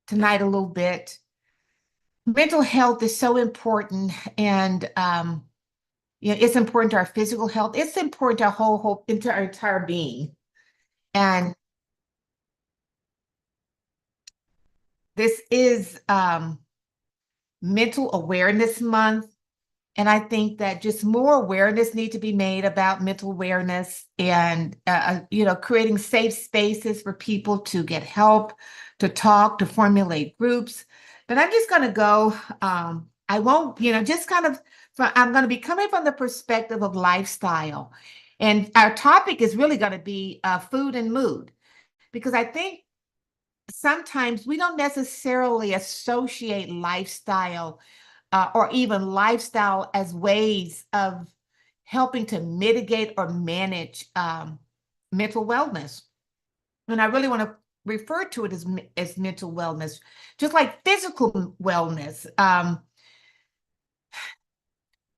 tonight a little bit. Mental health is so important, and it's important to our physical health. It's important to our whole into our entire being. And this is Mental Awareness Month. And I think that just more awareness need to be made about mental awareness and, creating safe spaces for people to get help, to talk, to formulate groups. But I'm just going to go, I won't, just kind of, I'm going to be coming from the perspective of lifestyle. And our topic is really going to be food and mood, because I think sometimes we don't necessarily associate lifestyle or even lifestyle as ways of helping to mitigate or manage mental wellness. And I really want to refer to it as mental wellness, just like physical wellness.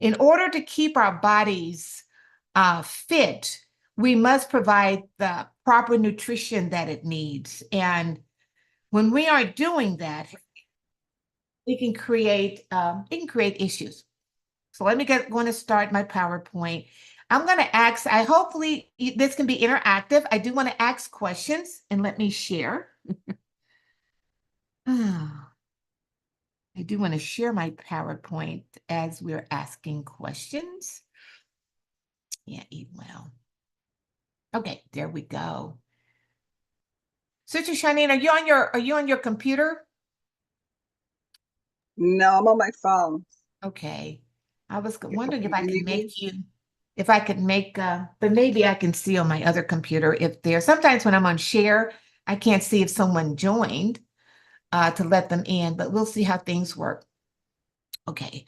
In order to keep our bodies fit, we must provide the proper nutrition that it needs. And when we aren't doing that, it can create issues. So let me going to start my PowerPoint. I'm going to ask, hopefully this can be interactive. I do want to ask questions, and let me share. I do want to share my PowerPoint as we're asking questions. Yeah, eat well. Okay, there we go. Sister Shanine, are you on your computer? No, I'm on my phone. Okay. I was wondering if Do I you could need me? make you, if I could make, but maybe I can see on my other computer if there, sometimes when I'm on share, I can't see if someone joined to let them in, but we'll see how things work. Okay.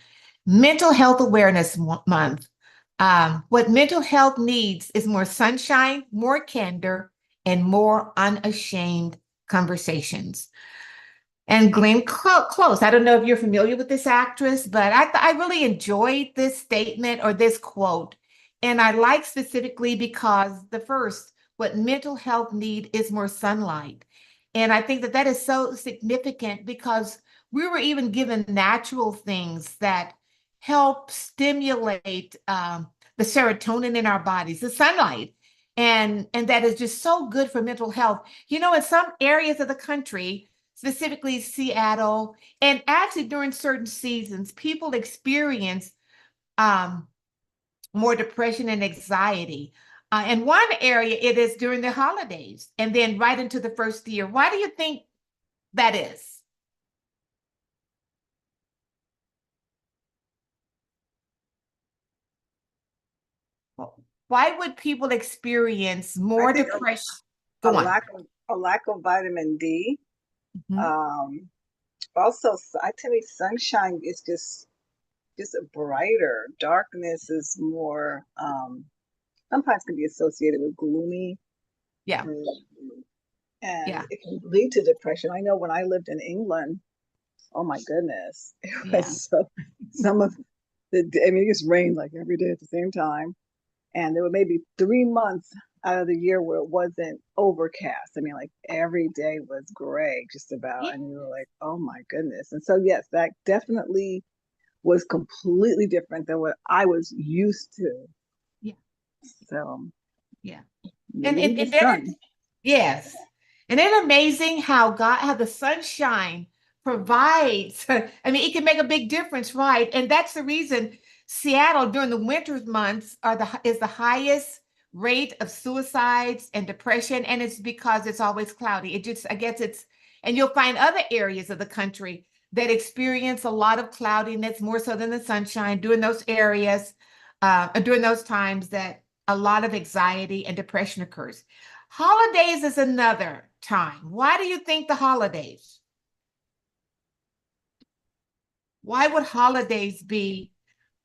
Mental Health Awareness Month. What mental health needs is more sunshine, more candor, and more unashamed conversations. And Glenn Close. I don't know if you're familiar with this actress, but I really enjoyed this statement or this quote. And I like specifically because what mental health need is more sunlight. And I think that that is so significant because we were even given natural things that help stimulate the serotonin in our bodies, the sunlight. And that is just so good for mental health. In some areas of the country, specifically Seattle, and actually during certain seasons, people experience um, more depression and anxiety. In one area, it is during the holidays, and then right into the first year. Why do you think that is? Why would people experience I more think depression? a Go on. lack of vitamin D. Mhm. Um, Also, I tell you, sunshine is just a brighter. Darkness is more sometimes can be associated with gloomy, Yeah, um, and yeah, it can lead to depression. I know when I lived in England, oh my goodness, it yeah. was so some of I mean, it just rained like every day at the same time. And there were maybe 3 months out of the year where it wasn't overcast. I mean, like every day was gray, just about. Yeah, And you were like, oh my goodness. And so, yes, that definitely was completely different than what I was used to. yeah, So, yeah. you And need and, the and then sun. yes. And then amazing how the sunshine provides. I mean, it can make a big difference, right? And that's the reason Seattle during the winter months is the highest rate of suicides and depression. And it's because it's always cloudy. I guess and you'll find other areas of the country that experience a lot of cloudiness, more so than the sunshine during those areas, during those times that a lot of anxiety and depression occurs. Holidays is another time. Why do you think the holidays? Why would holidays be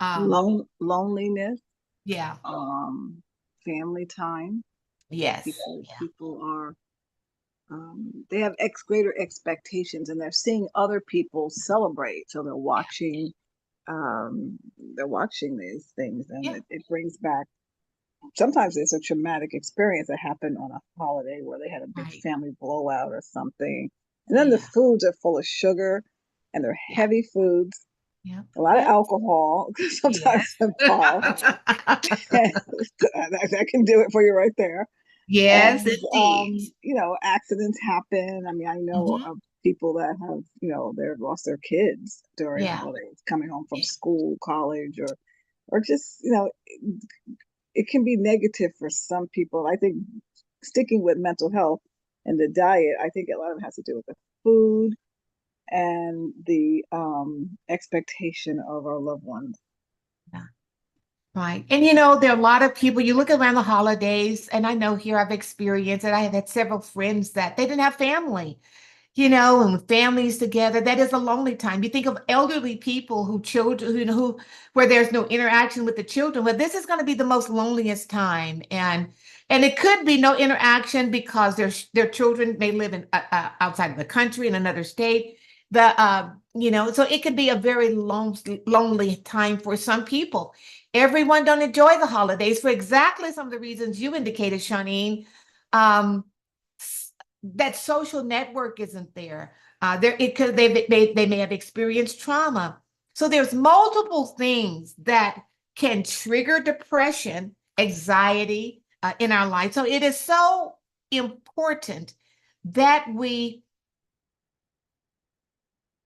Loneliness, yeah, um, family time. yes, People are they have greater expectations, and they're seeing other people celebrate, so um, they're watching these things, and yeah, it brings back. Sometimes it's a traumatic experience that happened on a holiday where they had a big right. family blowout or something, And then the Yeah. foods are full of sugar and they're Yeah. heavy foods, Yeah. a lot of Yeah. alcohol Yes. sometimes involved. That can do it for you right there. Yes, And indeed. accidents happen. I mean, I know Hmm. of people that have, they've lost their kids during Yeah. holidays, coming home from Yeah. school, college, or just, it can be negative for some people. I think sticking with mental health and the diet, I think a lot of it has to do with the food and the expectation of our loved ones. Yeah. Right. And there are a lot of people, you look around the holidays, and I know here I've experienced it. I have had several friends that they didn't have family. And with families together, that is a lonely time. You think of elderly people who children who where there's no interaction with the children. Well, this is going to be the most loneliest time, and it could be no interaction because their children may live in outside of the country in another state. So it could be a very lonely time for some people. Everyone don't enjoy the holidays for exactly some of the reasons you indicated, Shawneen. Um, that social network isn't there. It could they may have experienced trauma. So there's multiple things that can trigger depression, anxiety in our life. So it is so important that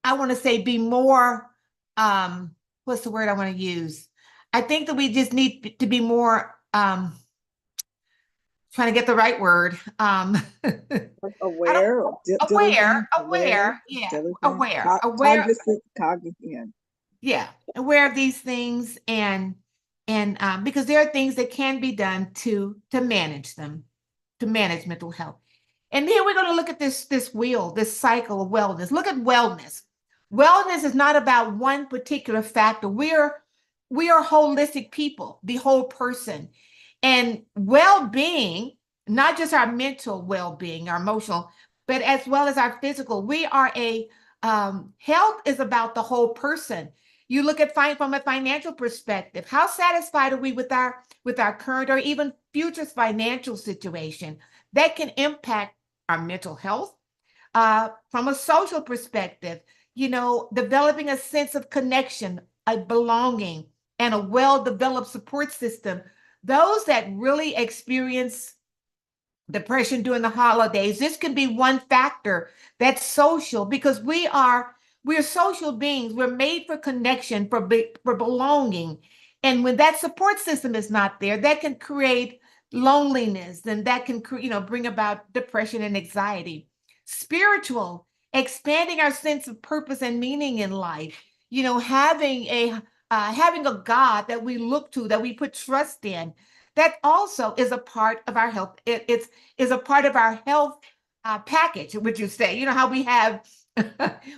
I want to say, be more. What's the word I want to use? I think that we just need to be more. Trying to get the right word. Like I don't aware or aware, diligent, aware, yeah, diligent, aware, cognizant, yeah. yeah, aware of these things, and because there are things that can be done to manage them, to manage mental health. And here we're going to look at this wheel, this cycle of wellness. Look at wellness. Wellness is not about one particular factor. We are holistic people, the whole person. And well-being, not just our mental well-being, our emotional, but as well as our physical. We are a health is about the whole person. You look at from a financial perspective. How satisfied are we with our current or even future financial situation? That can impact our mental health. From a social perspective, developing a sense of connection, a belonging, and a well-developed support system. Those that really experience depression during the holidays, this can be one factor that's social, because we're social beings. We're made for connection, for belonging. And when that support system is not there, that can create loneliness, and that can bring about depression and anxiety. Spiritual, expanding our sense of purpose and meaning in life. Having a God that we look to, that we put trust in, that also is a part of our health. It's is a part of our health package, would you say? You know how we have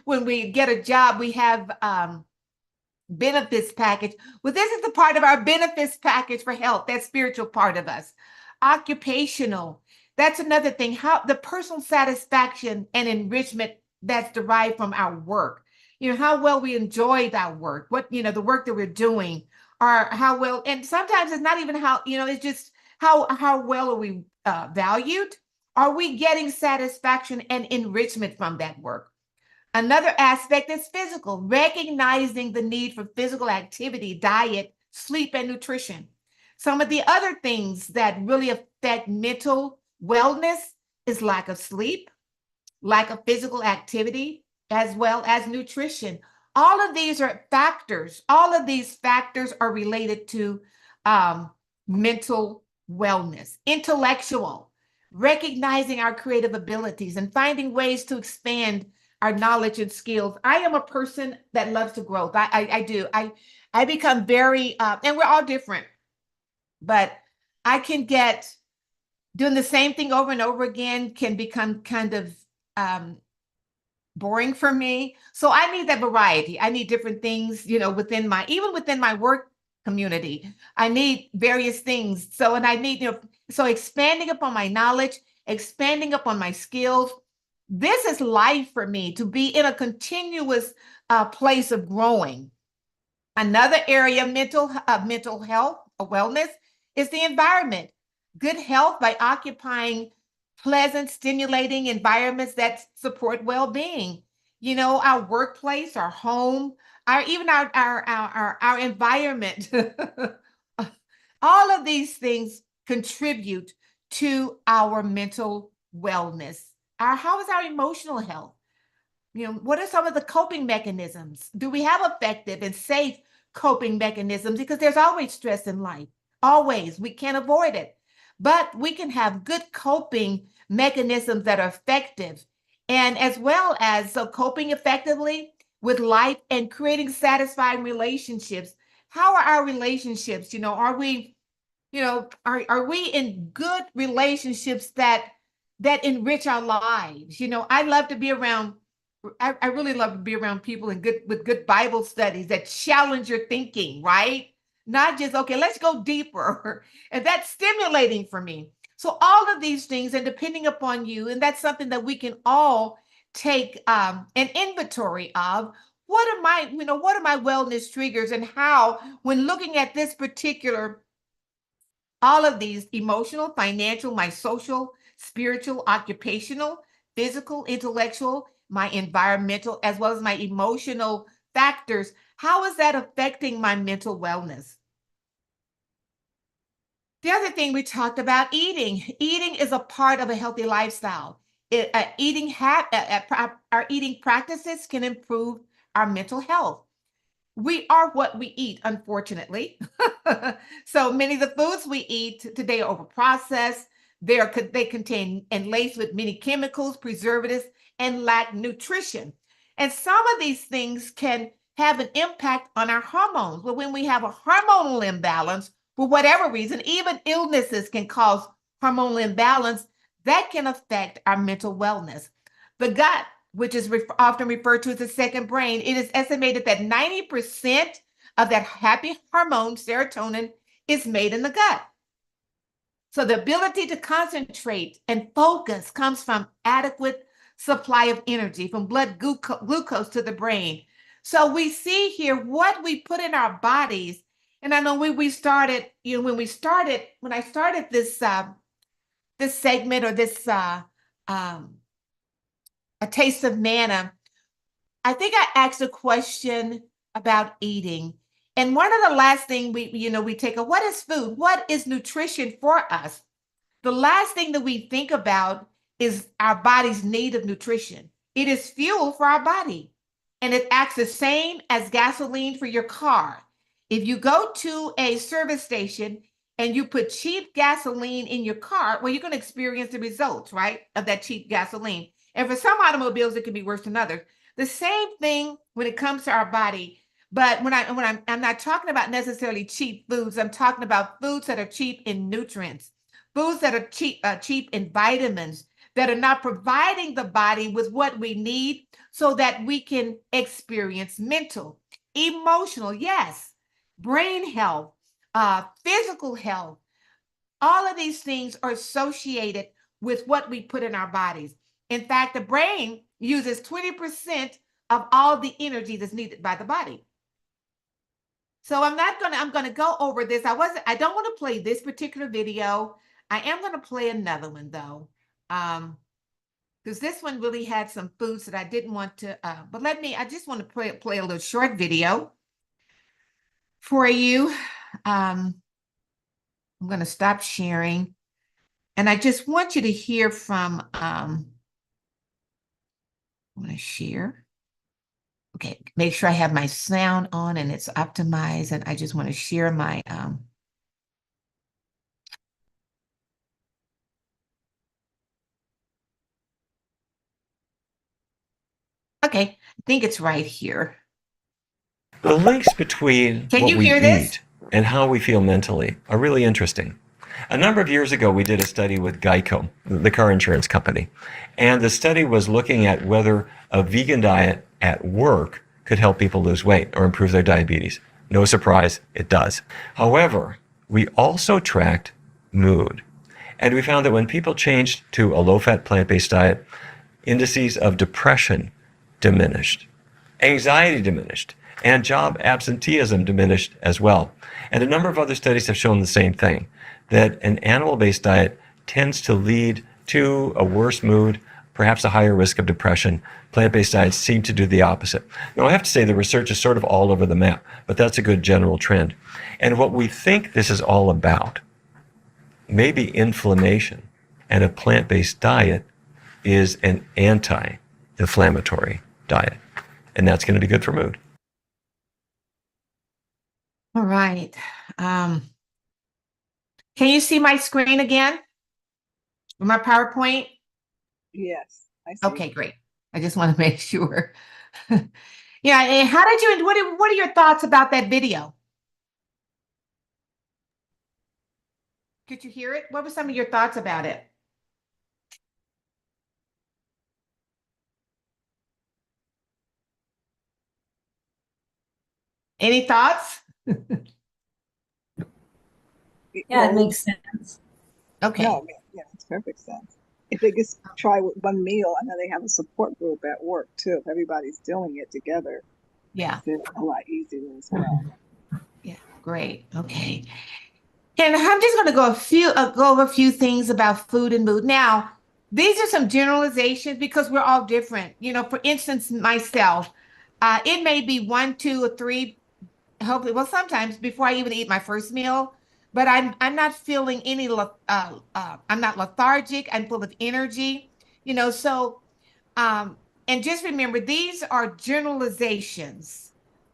when we get a job, we have benefits package. Well, this is the part of our benefits package for health, that spiritual part of us. Occupational, that's another thing. How the personal satisfaction and enrichment that's derived from our work. How well we enjoy that work, the work that we're doing, or how well, and sometimes it's not even how, it's just how well are we valued? Are we getting satisfaction and enrichment from that work? Another aspect is physical, recognizing the need for physical activity, diet, sleep, and nutrition. Some of the other things that really affect mental wellness is lack of sleep, lack of physical activity, as well as nutrition. All of these factors are related to um, mental wellness. Intellectual, recognizing our creative abilities and finding ways to expand our knowledge and skills. I am a person that loves to grow. I do. I become very, and we're all different, but I can get doing the same thing over and over again can become kind of um, boring for me. So I need that variety. I need different things, even within my work community. I need various things. And I need, so expanding upon my knowledge, expanding upon my skills. This is life for me, to be in a continuous place of growing. Another area of mental health or wellness is the environment. Good health by occupying pleasant, stimulating environments that support well-being. Our workplace, our home, even our environment. All of these things contribute to our mental wellness. How is our emotional health? What are some of the coping mechanisms? Do we have effective and safe coping mechanisms? Because there's always stress in life. Always. We can't avoid it. But we can have good coping mechanisms that are effective. And as well as coping effectively with life and creating satisfying relationships. How are our relationships? Are we in good relationships that enrich our lives? I love to be around I really love to be around people with good Bible studies that challenge your thinking, right? Not just, okay, let's go deeper. And that's stimulating for me. So all of these things, and depending upon you, and that's something that we can all take an inventory of. What are my wellness triggers, and how, when looking at this particular all of these emotional, financial, my social, spiritual, occupational, physical, intellectual, my environmental, as well as my emotional factors. How is that affecting my mental wellness? The other thing we talked about, eating. Eating is a part of a healthy lifestyle. Our eating practices can improve our mental health. We are what we eat, unfortunately. So many of the foods we eat today are overprocessed. They contain and laced with many chemicals, preservatives, and lack nutrition. And some of these things can have an impact on our hormones. Well, when we have a hormonal imbalance, for whatever reason, even illnesses can cause hormonal imbalance that can affect our mental wellness. The gut, which is often referred to as the second brain, it is estimated that 90% of that happy hormone, serotonin, is made in the gut. So the ability to concentrate and focus comes from adequate supply of energy, from blood glucose to the brain. So we see here what we put in our bodies. And I know we started, when I started this segment, or this a taste of manna, I think I asked a question about eating. And one of the last thing we take what is food? What is nutrition for us? The last thing that we think about is our body's need of nutrition. It is fuel for our body, and it acts the same as gasoline for your car. If you go to a service station and you put cheap gasoline in your car, well, you're going to experience the results, right, of that cheap gasoline. And for some automobiles, it can be worse than others. The same thing when it comes to our body. But I'm not talking about necessarily cheap foods. I'm talking about foods that are cheap in nutrients, foods that are cheap in vitamins, that are not providing the body with what we need so that we can experience mental, emotional, yes, brain health, physical health. All of these things are associated with what we put in our bodies. In fact, the brain uses 20% of all the energy that's needed by the body. So I'm going to go over this. I don't want to play this particular video. I am going to play another one though. Because this one really had some foods that I didn't want to, but I just want to play a little short video for you. I'm going to stop sharing. And I just want you to hear from, I'm going to share. Okay, make sure I have my sound on and it's optimized. And I just want to share my, okay, I think it's right here. The links between Can what you we hear this? eat and how we feel mentally are really interesting. A number of years ago, we did a study with Geico, the car insurance company, and the study was looking at whether a vegan diet at work could help people lose weight or improve their diabetes. No surprise, it does. However, we also tracked mood, and we found that when people changed to a low-fat plant-based diet, indices of depression diminished, anxiety diminished, and job absenteeism diminished as well. And a number of other studies have shown the same thing, that an animal-based diet tends to lead 2, a worse mood, perhaps a higher risk of depression. Plant-based diets seem to do the opposite. Now, I have to say the research is sort of all over the map, but that's a good general trend. And what we think this is all about, maybe inflammation, and a plant-based diet is an anti-inflammatory diet. And that's going to be good for mood. All right. Can you see my screen again? My PowerPoint? Yes, I see. Okay, great. I just want to make sure. Yeah, and how did you, what are your thoughts about that video? Could you hear it? What were some of your thoughts about it? Any thoughts? Yeah, it Well, makes sense. Okay. no, yeah, it's perfect sense. If they just try with one meal, I know they have a support group at work too. If everybody's doing it together, Yeah. makes it a lot easier as well. Yeah. Great. Okay. And I'm just going to go over a few things about food and mood. Now, these are some generalizations because we're all different. You know, for instance, myself, it may be 1, 2, or 3, hopefully, well, sometimes before I even eat my first meal, but I'm not feeling any, I'm not lethargic. I'm full of energy, you know, so um, and just remember, these are generalizations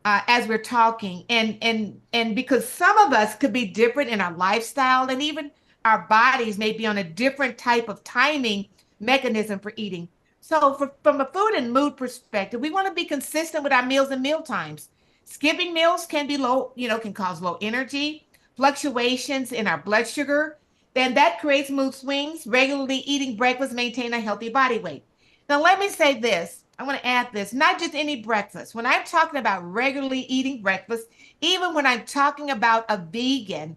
as we're talking, and because some of us could be different in our lifestyle, and even our bodies may be on a different type of timing mechanism for eating. So, from a food and mood perspective, we want to be consistent with our meals and meal times. Skipping meals can be low, you know, can cause low energy, fluctuations in our blood sugar. Then that creates mood swings. Regularly eating breakfast maintain a healthy body weight. Now, let me say this. I want to add this, not just any breakfast. When I'm talking about regularly eating breakfast, even when I'm talking about a vegan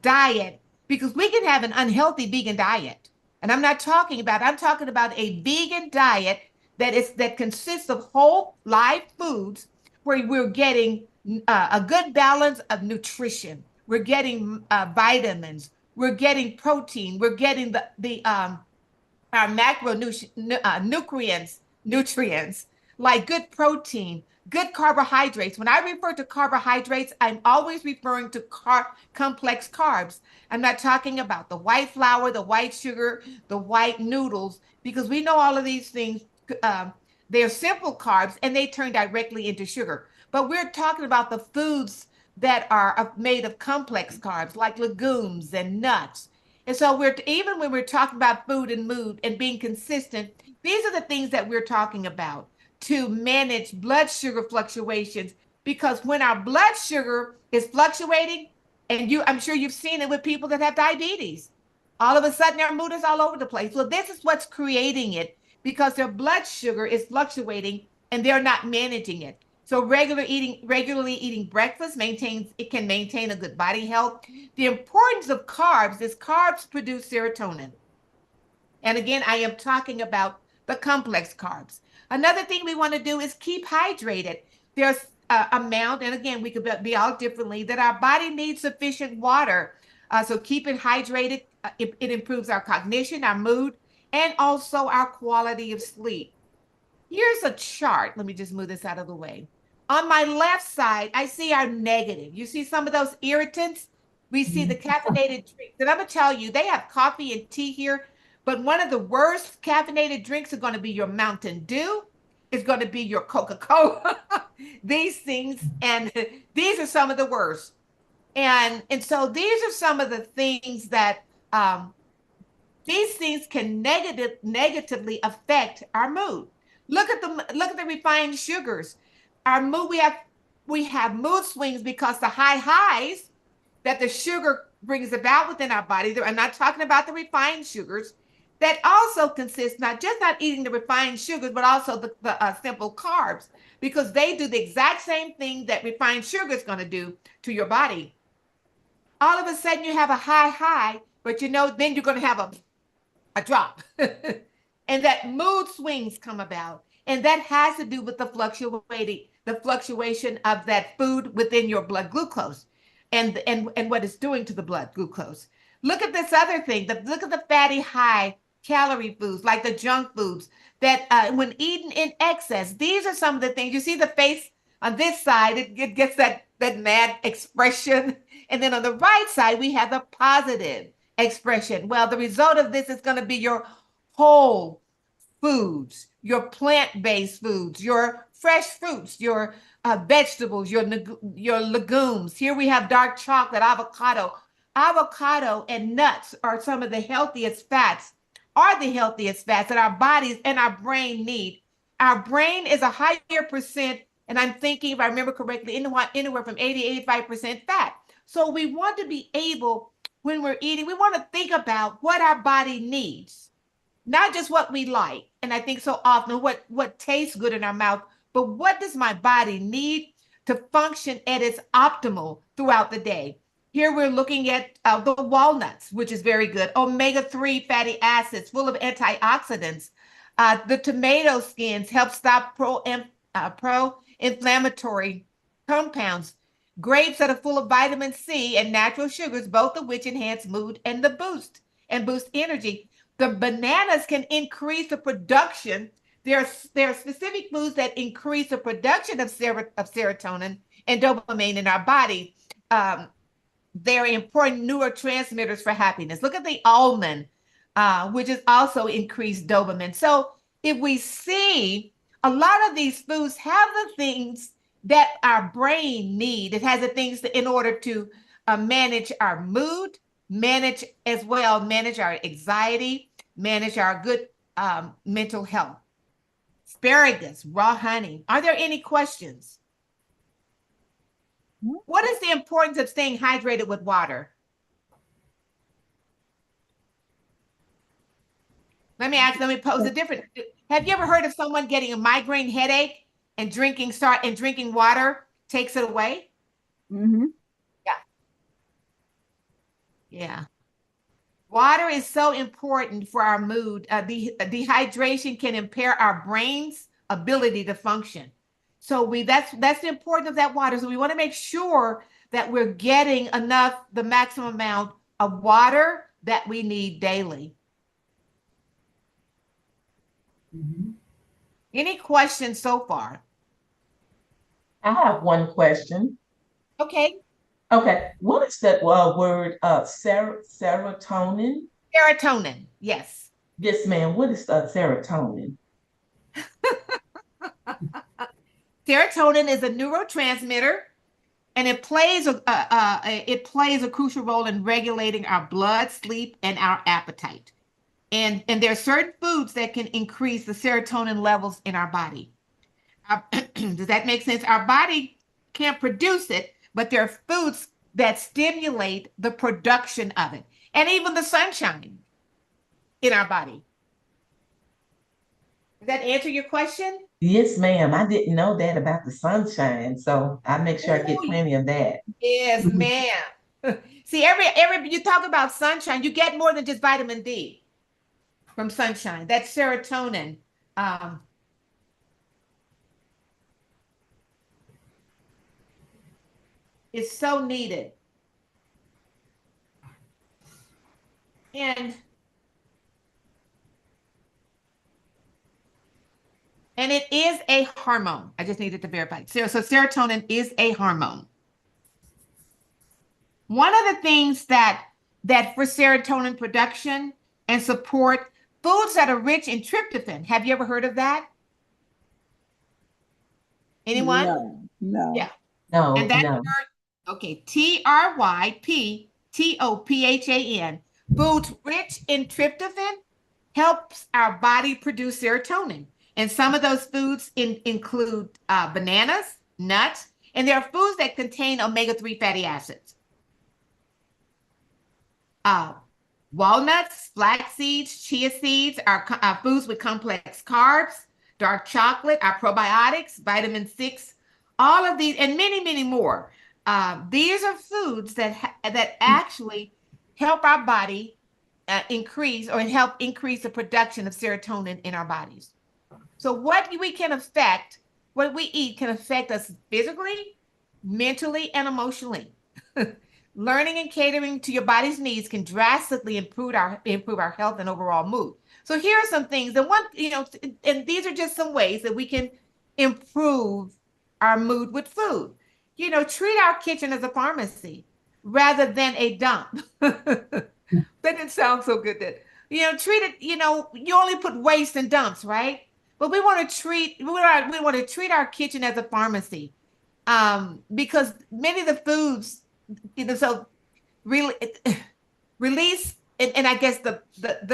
diet, because we can have an unhealthy vegan diet. And I'm talking about a vegan diet that consists of whole live foods where we're getting a good balance of nutrition. We're getting vitamins. We're getting protein. We're getting the our nutrients like good protein, good carbohydrates. When I refer to carbohydrates, I'm always referring to complex carbs. I'm not talking about the white flour, the white sugar, the white noodles, because we know all of these things. Um, they're simple carbs and they turn directly into sugar. But we're talking about the foods that are made of complex carbs, like legumes and nuts. And so we're even when we're talking about food and mood and being consistent, these are the things that we're talking about to manage blood sugar fluctuations. Because when our blood sugar is fluctuating, and I'm sure you've seen it with people that have diabetes, all of a sudden their mood is all over the place. Well, this is what's creating it because their blood sugar is fluctuating and they're not managing it. So regularly eating breakfast can maintain a good body health. The importance of carbs is carbs produce serotonin. And again, I am talking about the complex carbs. Another thing we want to do is keep hydrated. There's amount, and again, we could be all differently, that our body needs sufficient water. So keeping hydrated, it improves our cognition, our mood, and also our quality of sleep. Here's a chart. Let me just move this out of the way. On my left side, I see our negative. You see some of those irritants? We see the caffeinated drinks. And I'm going to tell you, they have coffee and tea here, but one of the worst caffeinated drinks are going to be your Mountain Dew. It's going to be your Coca-Cola. These things, and these are some of the worst. And so these are some of the things that these things can negatively affect our mood. Look at the refined sugars. Our mood we have mood swings because the high highs that the sugar brings about within our body. I'm not talking about the refined sugars. That also consists not eating the refined sugars, but also the simple carbs, because they do the exact same thing that refined sugar is going to do to your body. All of a sudden, you have a high, but you know, then you're going to have a drop. And that mood swings come about. And that has to do with the fluctuation of that food within your blood glucose and what it's doing to the blood glucose. Look at this other thing. Look at the fatty high calorie foods, like the junk foods that when eaten in excess, these are some of the things. You see the face on this side, it gets that mad expression. And then on the right side, we have the positive expression. Well, the result of this is going to be your whole foods, your plant-based foods, your fresh fruits, your vegetables, your legumes. Here we have dark chocolate, avocado. Avocado and nuts are some of the healthiest fats, are the healthiest fats that our bodies and our brain need. Our brain is a higher percent, and I'm thinking, if I remember correctly, anywhere from 80-85% fat. So we want to be able, when we're eating, we want to think about what our body needs, not just what we like. And I think so often what tastes good in our mouth, but what does my body need to function at its optimal throughout the day? Here we're looking at the walnuts, which is very good. Omega-3 fatty acids full of antioxidants. The tomato skins help stop pro-inflammatory compounds. Grapes that are full of vitamin C and natural sugars, both of which enhance mood and boost energy. The bananas can increase the production. There are specific foods that increase the production of serotonin and dopamine in our body. They're important neurotransmitters for happiness. Look at the almond, which is also increased dopamine. So if we see, a lot of these foods have the things that our brain need. It has the things in order to manage our mood, manage our anxiety, manage our good mental health. Asparagus, raw honey. Are there any questions? What is the importance of staying hydrated with water? Let me pose a different. Have you ever heard of someone getting a migraine headache and drinking water takes it away? Mm-hmm. Yeah. Yeah. Water is so important for our mood. Dehydration can impair our brain's ability to function. So that's the importance of that water. So we want to make sure that we're getting the maximum amount of water that we need daily. Any questions so far? I have one question. Okay. Okay, what is that word serotonin? Serotonin. Yes. Yes, ma'am. What is serotonin? Serotonin is a neurotransmitter, and it plays a crucial role in regulating our blood, sleep, and our appetite. And there are certain foods that can increase the serotonin levels in our body. Does that make sense? Our body can't produce it, but there are foods that stimulate the production of it, and even the sunshine in our body. Does that answer your question? Yes, ma'am. I didn't know that about the sunshine, so I make sure I get Ooh, plenty of that. yes, ma'am. See, every you talk about sunshine, you get more than just vitamin D from sunshine. That serotonin is so needed. And it is a hormone. I just needed to verify. So serotonin is a hormone. One of the things that for serotonin production and support, foods that are rich in tryptophan. Have you ever heard of that? Anyone? No. Yeah. No, And that no. word, okay, tryptophan. Foods rich in tryptophan helps our body produce serotonin. And some of those foods include bananas, nuts, and there are foods that contain omega-3 fatty acids. Walnuts, flax seeds, chia seeds are foods with complex carbs. Dark chocolate, our probiotics, vitamin 6, all of these, and many, many more. These are foods that actually help our body increase the production of serotonin in our bodies. So what we eat can affect us physically, mentally, and emotionally. Learning and catering to your body's needs can drastically improve our health and overall mood. So here are some things. And one, and these are just some ways that we can improve our mood with food. Treat our kitchen as a pharmacy rather than a dump. That didn't sound so good that, treat it, you only put waste in dumps, right? But we want to treat our kitchen as a pharmacy. Because many of the foods, so really release, and I guess the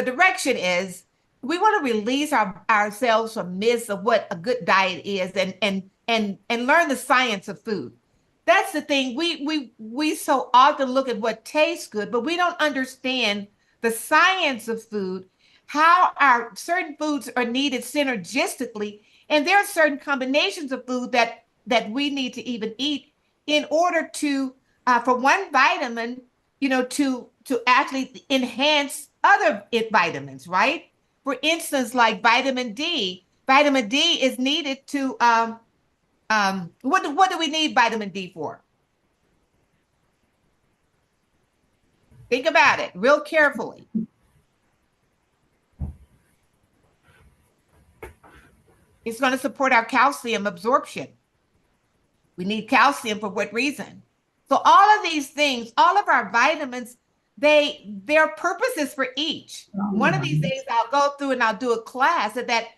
direction is we want to release ourselves from myths of what a good diet is, and learn the science of food. That's the thing. We so often look at what tastes good, but we don't understand the science of food, how our certain foods are needed synergistically, and there are certain combinations of food that we need to even eat in order to for one vitamin, to actually enhance other vitamins, right? For instance, like vitamin D. Vitamin D is needed to what do we need vitamin D for? Think about it real carefully. It's going to support our calcium absorption. We need calcium for what reason? So all of these things, all of our vitamins, their purposes for each. One of these days I'll go through and I'll do a class that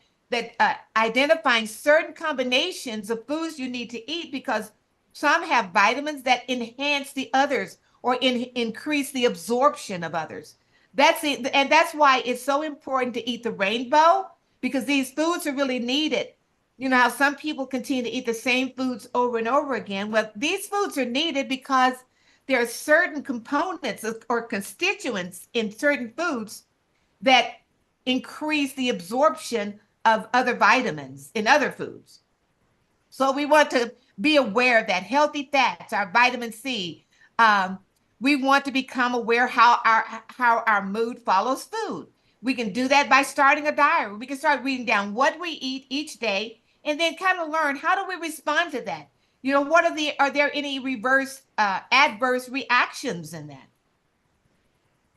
identifying certain combinations of foods you need to eat, because some have vitamins that enhance the others or increase the absorption of others. That's it, and that's why it's so important to eat the rainbow, because these foods are really needed. You know how some people continue to eat the same foods over and over again. Well, these foods are needed because there are certain components or constituents in certain foods that increase the absorption of other vitamins in other foods. So we want to be aware that healthy fats, our vitamin C, we want to become aware how our mood follows food. We can do that by starting a diary. We can start reading down what we eat each day, and then kind of learn how do we respond to that. Are there any reverse adverse reactions in that?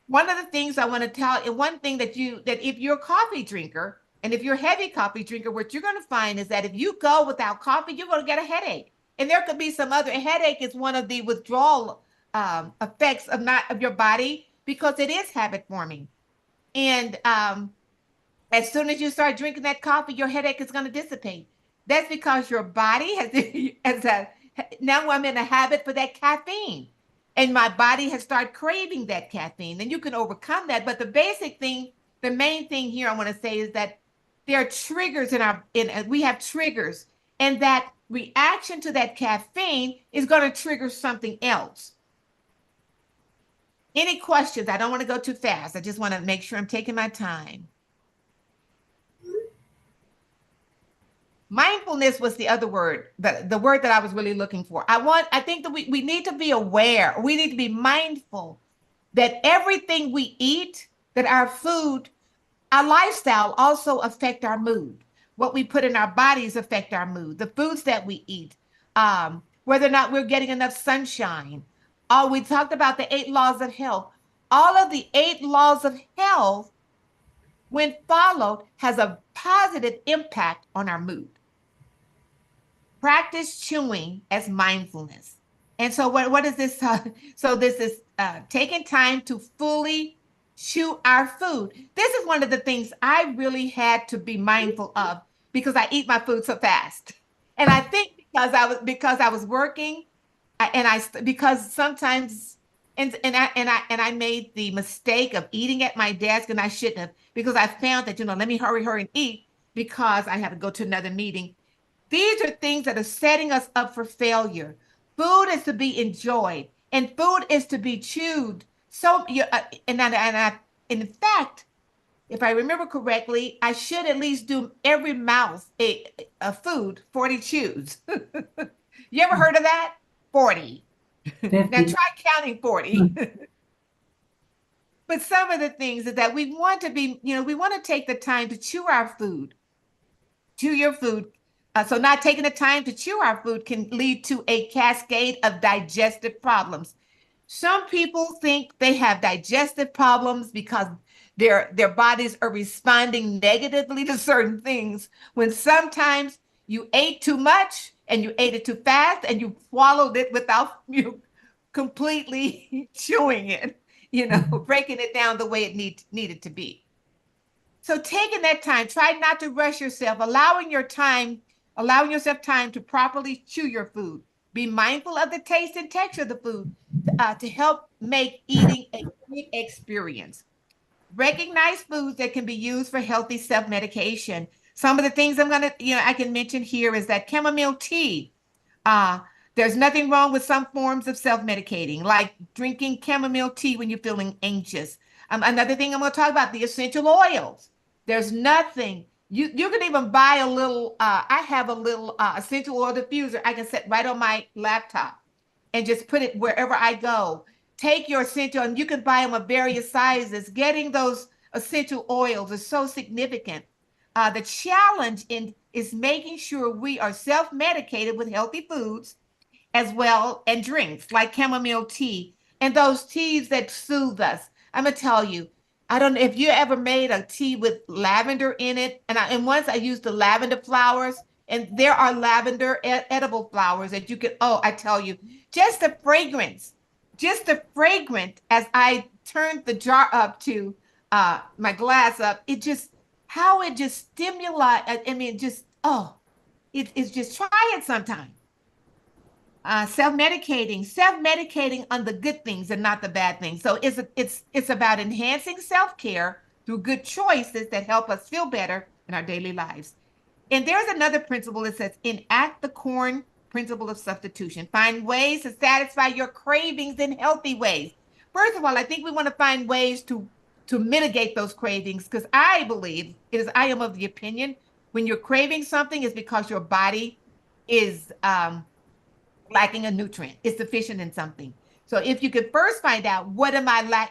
One of the things I want to tell, and one thing that if you're a coffee drinker, and if you're a heavy coffee drinker, what you're going to find is that if you go without coffee, you're going to get a headache. And there could be some other headache is one of the withdrawal effects of your body, because it is habit forming. And as soon as you start drinking that coffee, your headache is going to dissipate. That's because your body now I'm in a habit for that caffeine. And my body has started craving that caffeine. And you can overcome that. But the basic thing, the main thing here I want to say is that there are triggers we have triggers. And that reaction to that caffeine is going to trigger something else. Any questions? I don't want to go too fast. I just want to make sure I'm taking my time. Mindfulness was the other word, the word that I was really looking for. I think that we need to be aware. We need to be mindful that everything we eat, that our food, our lifestyle also affect our mood. What we put in our bodies affect our mood. The foods that we eat, whether or not we're getting enough sunshine. Oh, we talked about the 8 laws of health. All of the 8 laws of health, when followed, has a positive impact on our mood. Practice chewing as mindfulness. And so what is this? So this is taking time to fully chew our food. This is one of the things I really had to be mindful of, because I eat my food so fast. And I think because I was working, because sometimes I made the mistake of eating at my desk, and I shouldn't have, because I found that, let me hurry and eat because I have to go to another meeting. These are things that are setting us up for failure. Food is to be enjoyed, and food is to be chewed. So, in fact, if I remember correctly, I should at least do every mouth a food 40 chews. You ever heard of that? 40. Now 50. try counting 40. But some of the things is that we want to take the time to chew our food. Chew your food. So not taking the time to chew our food can lead to a cascade of digestive problems. Some people think they have digestive problems because their bodies are responding negatively to certain things when sometimes you ate too much and you ate it too fast and you swallowed it without you completely chewing it, breaking it down the way it needed to be. So taking that time, try not to rush yourself, allowing yourself time to properly chew your food. Be mindful of the taste and texture of the food to help make eating a good experience. Recognize foods that can be used for healthy self-medication. Some of the things I can mention here is that chamomile tea. Uh, there's nothing wrong with some forms of self-medicating, like drinking chamomile tea when you're feeling anxious. Another thing I'm going to talk about, the essential oils. There's nothing. You can even buy a little, I have a little essential oil diffuser I can set right on my laptop and just put it wherever I go. Take your essential, and you can buy them of various sizes. Getting those essential oils is so significant. The challenge is making sure we are self-medicated with healthy foods as well and drinks like chamomile tea and those teas that soothe us. I'm gonna tell you, I don't know if you ever made a tea with lavender in it, and once I used the lavender flowers, and there are lavender edible flowers that you can. Oh, I tell you, just the fragrance, just the fragrance as I turned the jar up to my glass up, it just how it just stimulate. I mean, just it's just try it sometime. Self-medicating on the good things and not the bad things. So it's about enhancing self-care through good choices that help us feel better in our daily lives. And there's another principle that says enact the corn principle of substitution. Find ways to satisfy your cravings in healthy ways. First of all, I think we want to find ways to mitigate those cravings because I am of the opinion when you're craving something is because your body is lacking a nutrient, is deficient in something. So if you could first find out what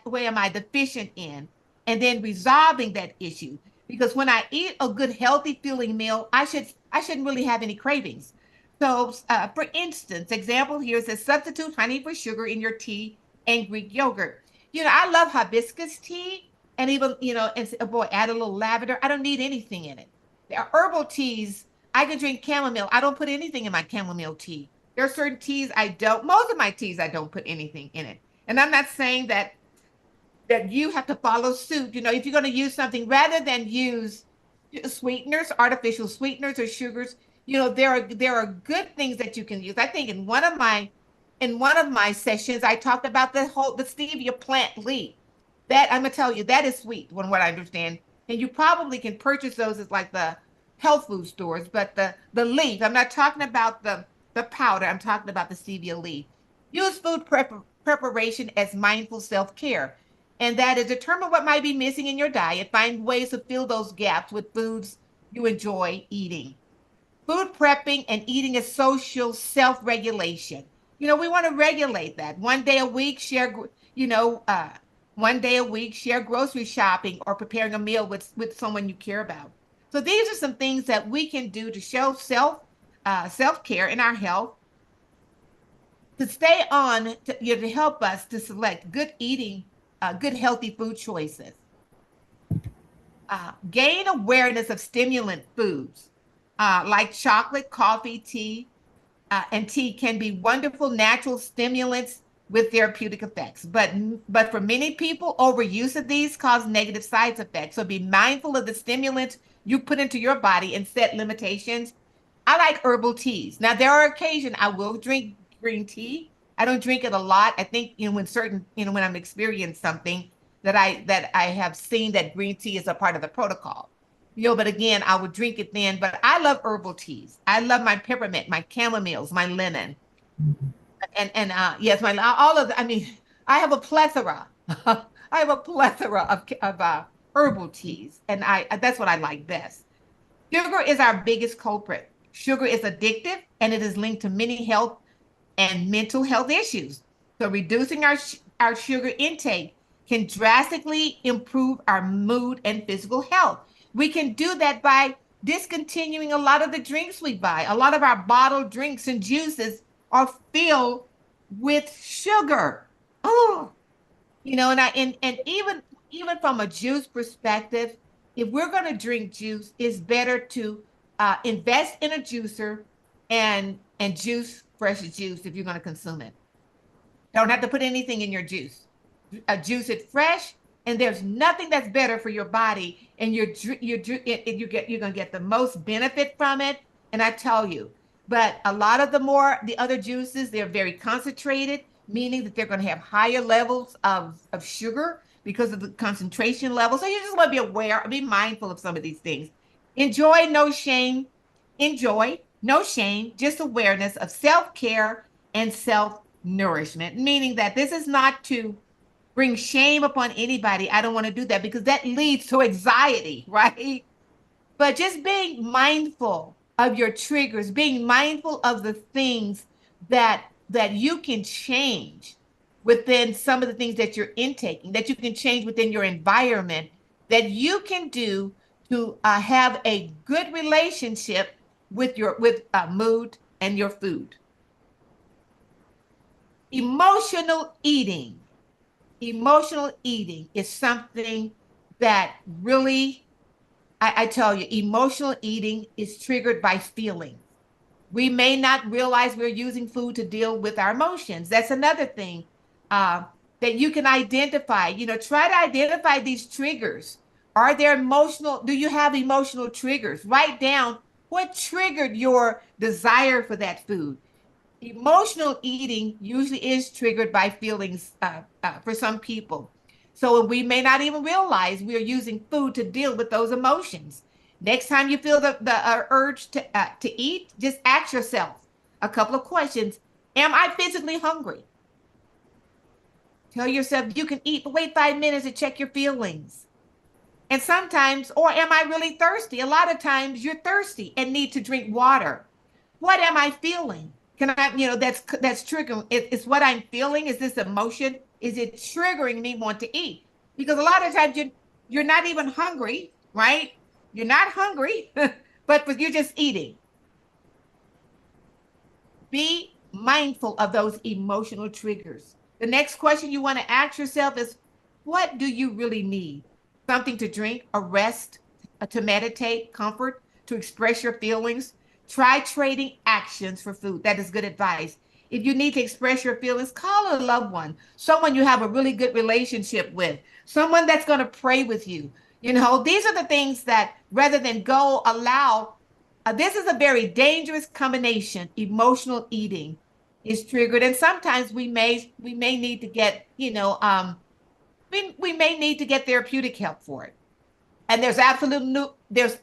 where am I deficient in, and then resolving that issue. Because when I eat a good, healthy feeling meal, I shouldn't really have any cravings. So, for instance, example here says substitute honey for sugar in your tea and Greek yogurt. I love hibiscus tea, and even and boy, add a little lavender. I don't need anything in it. There are herbal teas. I can drink chamomile. I don't put anything in my chamomile tea. There are certain teas I don't, most of my teas, I don't put anything in it. And I'm not saying that you have to follow suit. If you're going to use something, rather than use sweeteners, artificial sweeteners or sugars, there are good things that you can use. I think in one of my sessions, I talked about the stevia plant leaf. That I'm gonna tell you, that is sweet, from what I understand. And you probably can purchase those at like the health food stores, but the leaf, I'm not talking about the powder, I'm talking about the stevia leaf. Use preparation as mindful self-care. And that is determine what might be missing in your diet. Find ways to fill those gaps with foods you enjoy eating. Food prepping and eating is social self-regulation. We want to regulate that. One day a week, share grocery shopping or preparing a meal with someone you care about. So these are some things that we can do to show self-care in our health, to stay on, to help us to select good eating, good healthy food choices. Gain awareness of stimulant foods like chocolate, coffee, tea, and tea can be wonderful natural stimulants with therapeutic effects. But for many people, overuse of these cause negative side effects. So be mindful of the stimulants you put into your body and set limitations. I like herbal teas. Now there are occasions I will drink green tea. I don't drink it a lot. I think when I'm experiencing something that I have seen that green tea is a part of the protocol. But again, I would drink it then. But I love herbal teas. I love my peppermint, my chamomiles, my lemon, and yes, my all of. I mean, I have a plethora. I have a plethora of herbal teas, and that's what I like best. Sugar is our biggest culprit. Sugar is addictive, and it is linked to many health and mental health issues. So reducing our sugar intake can drastically improve our mood and physical health. We can do that by discontinuing a lot of the drinks we buy. A lot of our bottled drinks and juices are filled with sugar. Oh, and even even from a juice perspective, if we're going to drink juice, it's better to invest in a juicer and juice fresh juice if you're going to consume it. Don't have to put anything in your juice. Juice it fresh, and there's nothing that's better for your body, and you're gonna get the most benefit from it. And I tell you, but a lot of the other juices, they're very concentrated, meaning that they're going to have higher levels of sugar because of the concentration level. So you just want to be aware, be mindful of some of these things. Enjoy, no shame. Enjoy, no shame, just awareness of self-care and self-nourishment, meaning that this is not to bring shame upon anybody. I don't want to do that because that leads to anxiety, right? But just being mindful of your triggers, being mindful of the things that you can change within some of the things that you're intaking, that you can change within your environment, that you can do to have a good relationship with your mood and your food. Emotional eating. Emotional eating is something that really, I tell you, emotional eating is triggered by feelings. We may not realize we're using food to deal with our emotions. That's another thing that you can identify. Try to identify these triggers. Are there do you have emotional triggers? Write down what triggered your desire for that food. Emotional eating usually is triggered by feelings for some people. So we may not even realize we are using food to deal with those emotions. Next time you feel the urge to eat, just ask yourself a couple of questions. Am I physically hungry? Tell yourself you can eat, but wait 5 minutes to check your feelings. And sometimes, or am I really thirsty? A lot of times you're thirsty and need to drink water. What am I feeling? Can I, that's triggering. It's what I'm feeling. Is this emotion? Is it triggering me want to eat? Because a lot of times you're not even hungry, right? You're not hungry, but you're just eating. Be mindful of those emotional triggers. The next question you want to ask yourself is, what do you really need? Something to drink, a rest, to meditate, comfort, to express your feelings. Try trading actions for food. That is good advice. If you need to express your feelings, call a loved one, someone you have a really good relationship with, someone that's going to pray with you. These are the things that rather than go allow, this is a very dangerous combination. Emotional eating is triggered. And sometimes we may need to get, we may need to get therapeutic help for it. And there's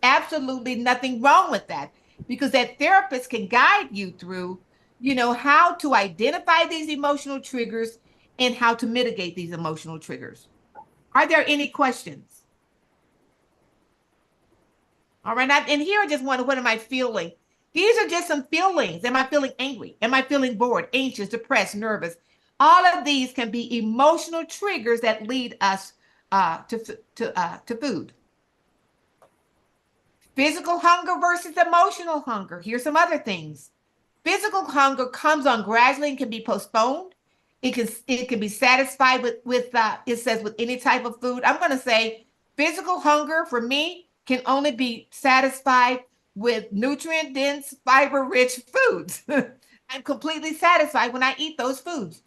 absolutely nothing wrong with that because that therapist can guide you through, how to identify these emotional triggers and how to mitigate these emotional triggers. Are there any questions? All right. And here I just wonder, what am I feeling? These are just some feelings. Am I feeling angry? Am I feeling bored, anxious, depressed, nervous? All of these can be emotional triggers that lead us to food. Physical hunger versus emotional hunger. Here's some other things. Physical hunger comes on gradually and can be postponed. It can be satisfied with it says with any type of food. I'm going to say physical hunger for me can only be satisfied with nutrient dense, fiber rich foods. I'm completely satisfied when I eat those foods.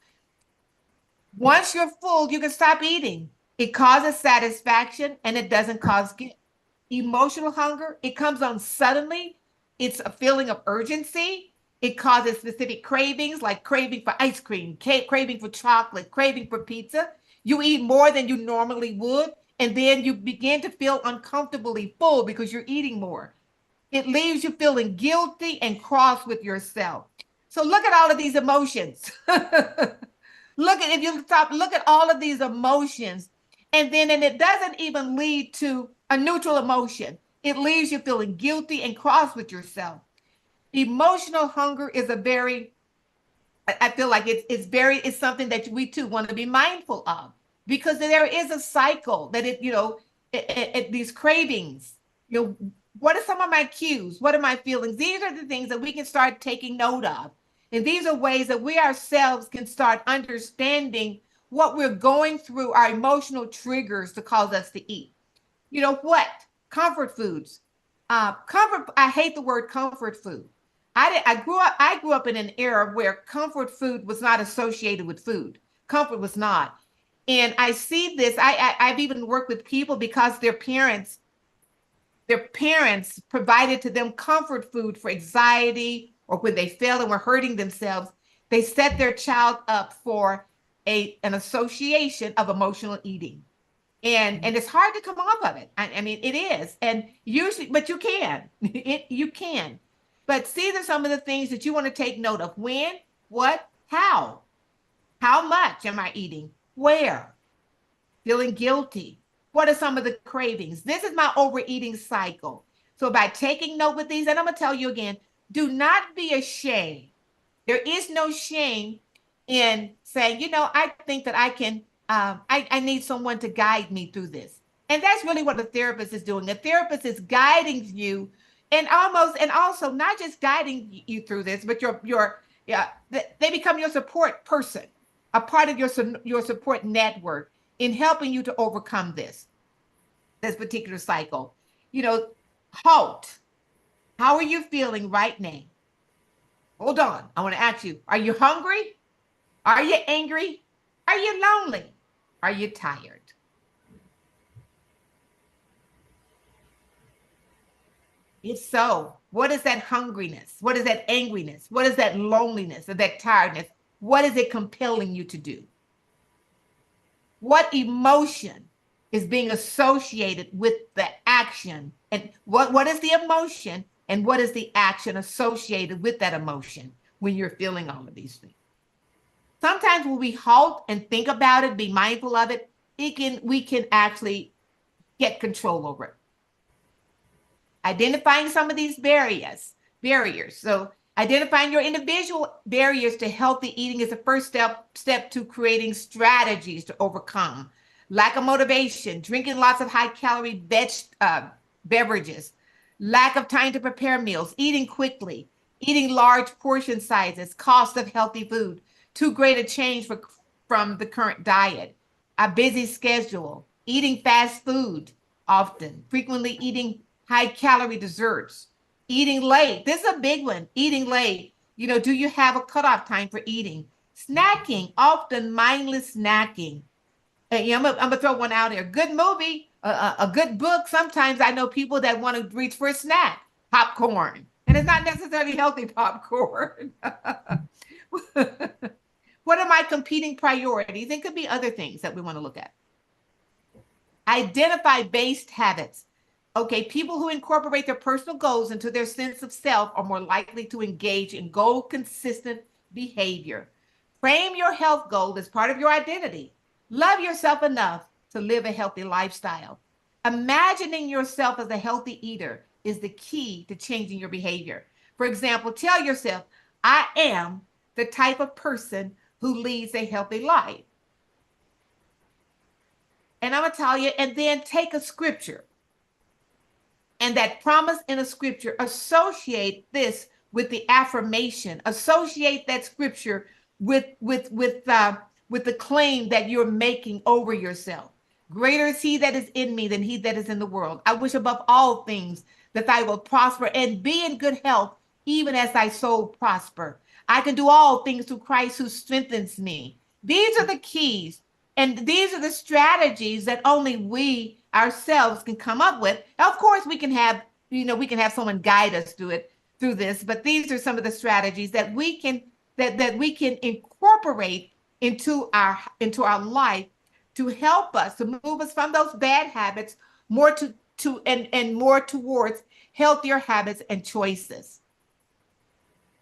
Once you're full, you can stop eating. It causes satisfaction and it doesn't cause guilt. Emotional hunger, it comes on suddenly. It's a feeling of urgency. It causes specific cravings like craving for ice cream, craving for chocolate, craving for pizza. You eat more than you normally would, and then you begin to feel uncomfortably full because you're eating more. It leaves you feeling guilty and cross with yourself. So look at all of these emotions. If you stop, look at all of these emotions, and it doesn't even lead to a neutral emotion. It leaves you feeling guilty and cross with yourself. Emotional hunger is I feel like it's something that we too want to be mindful of because there is a cycle that these cravings, what are some of my cues? What are my feelings? These are the things that we can start taking note of. And these are ways that we ourselves can start understanding what we're going through, our emotional triggers to cause us to eat. You know what? Comfort foods. I hate the word comfort food. I grew up in an era where comfort food was not associated with food. Comfort was not. And I see this. I've even worked with people because their parents provided to them comfort food for anxiety or when they fell and were hurting themselves. They set their child up for an association of emotional eating. And it's hard to come off of it. I mean, it is. And usually, but you can. You can. But these are some of the things that you want to take note of. When, what, how? How much am I eating? Where? Feeling guilty. What are some of the cravings? This is my overeating cycle. So by taking note with these, and I'm going to tell you again, do not be ashamed. There is no shame in saying, I think that I can, I need someone to guide me through this. And that's really what a therapist is doing. A therapist is guiding you and also not just guiding you through this, but yeah, they become your support person, a part of your support network in helping you to overcome this particular cycle. Halt. How are you feeling right now? Hold on. I want to ask you, are you hungry? Are you angry? Are you lonely? Are you tired? If so, what is that hungriness? What is that angriness? What is that loneliness or that tiredness? What is it compelling you to do? What emotion is being associated with the action? And what is the emotion and what is the action associated with that emotion when you're feeling all of these things? Sometimes when we halt and think about it, be mindful of it, we can actually get control over it. Identifying some of these barriers. So identifying your individual barriers to healthy eating is the first step to creating strategies to overcome. Lack of motivation, drinking lots of high-calorie beverages, lack of time to prepare meals, eating quickly, eating large portion sizes, cost of healthy food, too great a change from the current diet, a busy schedule, eating fast food often, frequently eating high-calorie desserts, eating late. This is a big one, eating late. Do you have a cutoff time for eating? Snacking, often mindless snacking. I'm gonna throw one out here. Good movie, a good book. Sometimes I know people that want to reach for a snack, popcorn, and it's not necessarily healthy popcorn. What are my competing priorities? It could be other things that we want to look at. Identify based habits. Okay, people who incorporate their personal goals into their sense of self are more likely to engage in goal consistent behavior. Frame your health goal as part of your identity. Love yourself enough to live a healthy lifestyle. Imagining yourself as a healthy eater is the key to changing your behavior. For example, tell yourself, I am the type of person who leads a healthy life. And I'm going to tell you, and then take a scripture. And that promise in a scripture, associate this with the affirmation, associate that scripture with the claim that you're making over yourself. Greater is he that is in me than he that is in the world. I wish above all things that I will prosper and be in good health, even as thy soul prosper. I can do all things through Christ who strengthens me. These are the keys. And these are the strategies that only we ourselves can come up with. Of course, we can have someone guide us through this, but these are some of the strategies that we can incorporate into our life to help us to move us from those bad habits more and more towards healthier habits and choices.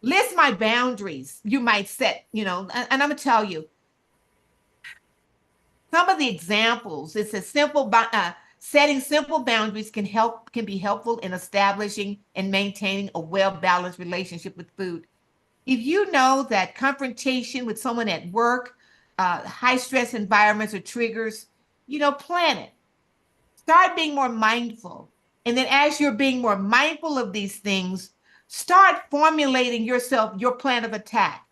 List my boundaries you might set, and I'm gonna tell you some of the examples. It's a setting simple boundaries can be helpful in establishing and maintaining a well-balanced relationship with food. If you know that confrontation with someone at work, high stress environments or triggers, plan it. Start being more mindful. And then as you're being more mindful of these things, start formulating your plan of attack.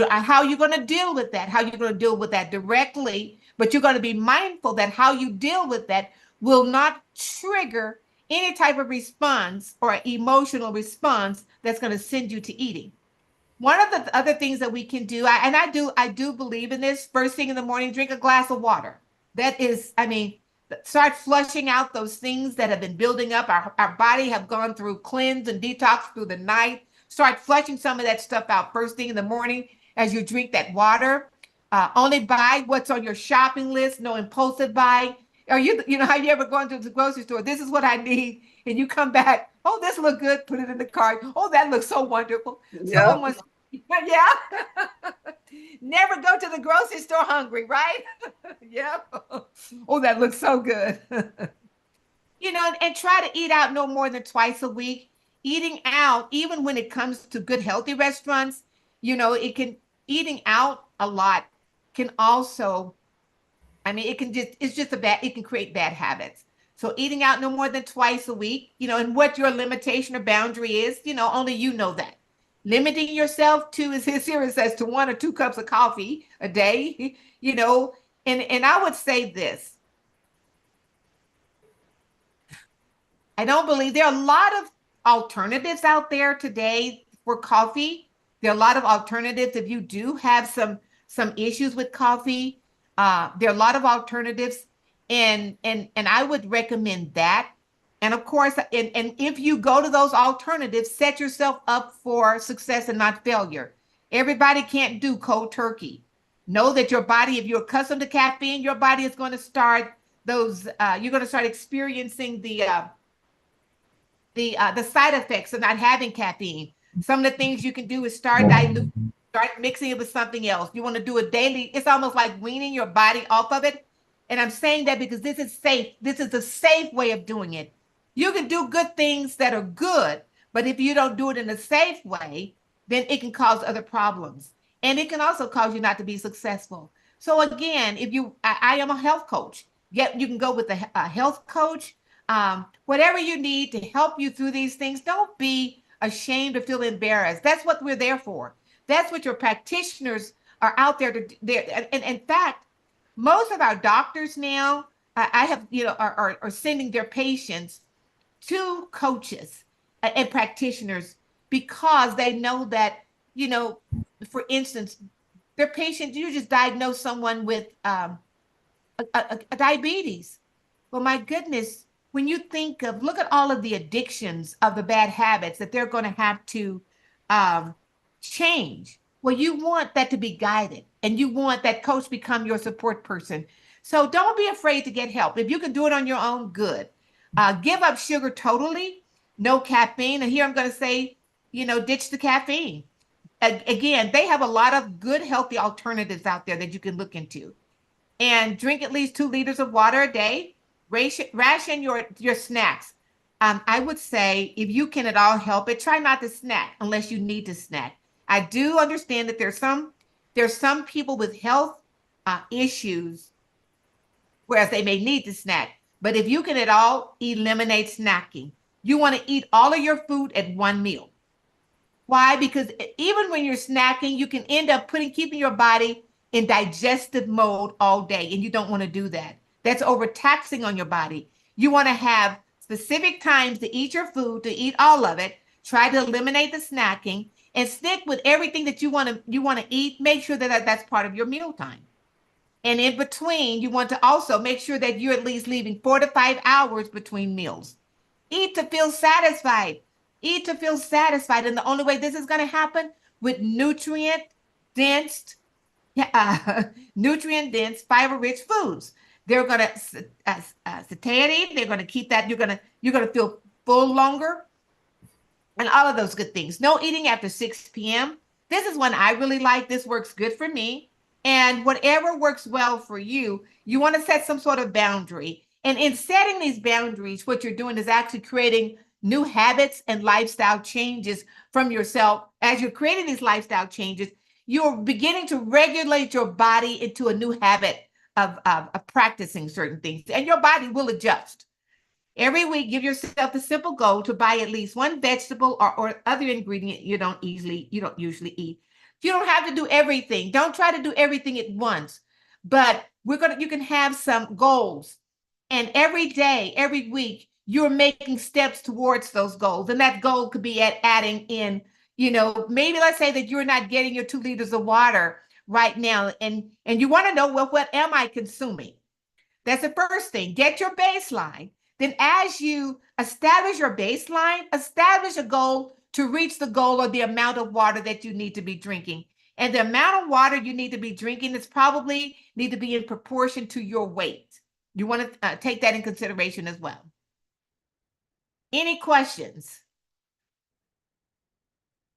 How you're going to deal with that, how you're going to deal with that directly, but you're going to be mindful that how you deal with that will not trigger any type of response or emotional response that's going to send you to eating. One of the other things that we can do, I do believe in this, first thing in the morning, drink a glass of water. That is, I mean, start flushing out those things that have been building up. Our body have gone through cleanse and detox through the night. Start flushing some of that stuff out first thing in the morning as you drink that water. Only buy what's on your shopping list, no impulsive buy. Or have you ever gone to the grocery store? This is what I need. And you come back, oh, this look good, put it in the cart. Oh, that looks so wonderful. Yep. Someone wants, yeah. Never go to the grocery store hungry, right? Yeah. Oh, that looks so good. And try to eat out no more than twice a week. Eating out, even when it comes to good, healthy restaurants, eating out a lot can also, I mean, it can create bad habits. So eating out no more than twice a week, and what your limitation or boundary is, only you know that. Limiting yourself to, as his here it says, to 1 or 2 cups of coffee a day, and I would say this. I don't believe there are a lot of alternatives out there today for coffee. There are a lot of alternatives if you do have some issues with coffee. There are a lot of alternatives, and I would recommend that. And of course, and if you go to those alternatives, set yourself up for success and not failure. Everybody can't do cold turkey. Know that your body, if you're accustomed to caffeine, your body is going to start you're going to start experiencing the side effects of not having caffeine. Some of the things you can do is start mixing it with something else. You want to do a daily, it's almost like weaning your body off of it. And I'm saying that because this is safe. This is a safe way of doing it. You can do good things that are good, but if you don't do it in a safe way, then it can cause other problems. And it can also cause you not to be successful. So again, I am a health coach. Yet you can go with a health coach. Whatever you need to help you through these things, don't be ashamed or feel embarrassed. That's what we're there for. That's what your practitioners are out there to do. And in fact, most of our doctors now, I have, are sending their patients to coaches and practitioners because they know that, for instance, their patient, you just diagnose someone with a diabetes. Well, my goodness, when you look at all of the addictions of the bad habits that they're going to have to um, change. Well, you want that to be guided and you want that coach become your support person. So don't be afraid to get help. If you can do it on your own, good. Give up sugar totally, no caffeine. And here I'm going to say, ditch the caffeine. Again, they have a lot of good, healthy alternatives out there that you can look into. And drink at least 2 liters of water a day. Ration your snacks. I would say if you can at all help it, try not to snack unless you need to snack. I do understand that there's some people with health issues, whereas they may need to snack. But if you can at all eliminate snacking, you want to eat all of your food at one meal. Why? Because even when you're snacking, you can end up keeping your body in digestive mode all day, and you don't want to do that. That's overtaxing on your body. You want to have specific times to eat your food, to eat all of it. Try to eliminate the snacking and stick with everything that you want to eat. Make sure that that's part of your meal time. And in between, you want to also make sure that you're at least leaving 4 to 5 hours between meals. Eat to feel satisfied. Eat to feel satisfied. And the only way this is going to happen with nutrient-dense, fiber-rich foods. They're going to satiety. They're going to keep that. You're going to feel full longer, and all of those good things. No eating after 6 p.m. This is one I really like. This works good for me. And whatever works well for you, you want to set some sort of boundary. And in setting these boundaries, what you're doing is actually creating new habits and lifestyle changes from yourself. As you're creating these lifestyle changes, you're beginning to regulate your body into a new habit of practicing certain things, and your body will adjust. Every week, give yourself the simple goal to buy at least one vegetable or other ingredient you don't usually eat. You don't have to do everything. Don't try to do everything at once. But you can have some goals. And every day, every week, you're making steps towards those goals. And that goal could be adding in, maybe let's say that you're not getting your 2 liters of water right now. And you want to know, well, what am I consuming? That's the first thing. Get your baseline. Then as you establish your baseline, establish a goal to reach the goal or the amount of water that you need to be drinking. And the amount of water you need to be drinking is probably need to be in proportion to your weight. You want to take that in consideration as well. Any questions?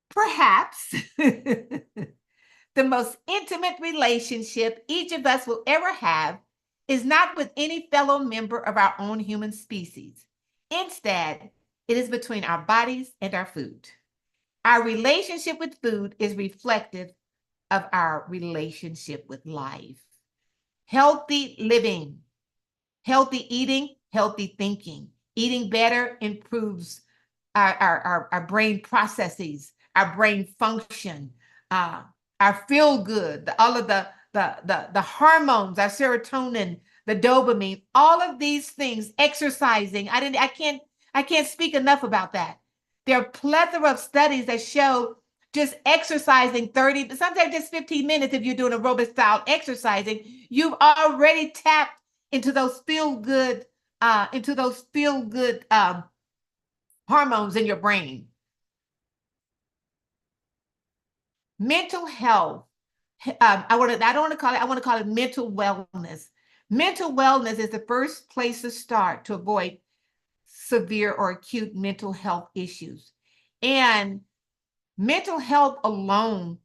Perhaps the most intimate relationship each of us will ever have is not with any fellow member of our own human species. Instead, it is between our bodies and our food. Our relationship with food is reflective of our relationship with life. Healthy living, healthy eating, healthy thinking. Eating better improves our brain processes, our brain function, our feel good, all of the hormones, our serotonin, the dopamine, all of these things, exercising. I can't speak enough about that. There are a plethora of studies that show just exercising 30, sometimes just 15 minutes if you're doing aerobic style exercising, you've already tapped into those feel good hormones in your brain. Mental health. I don't want to call it, I want to call it mental wellness. Mental wellness is the first place to start to avoid severe or acute mental health issues. And mental health alone,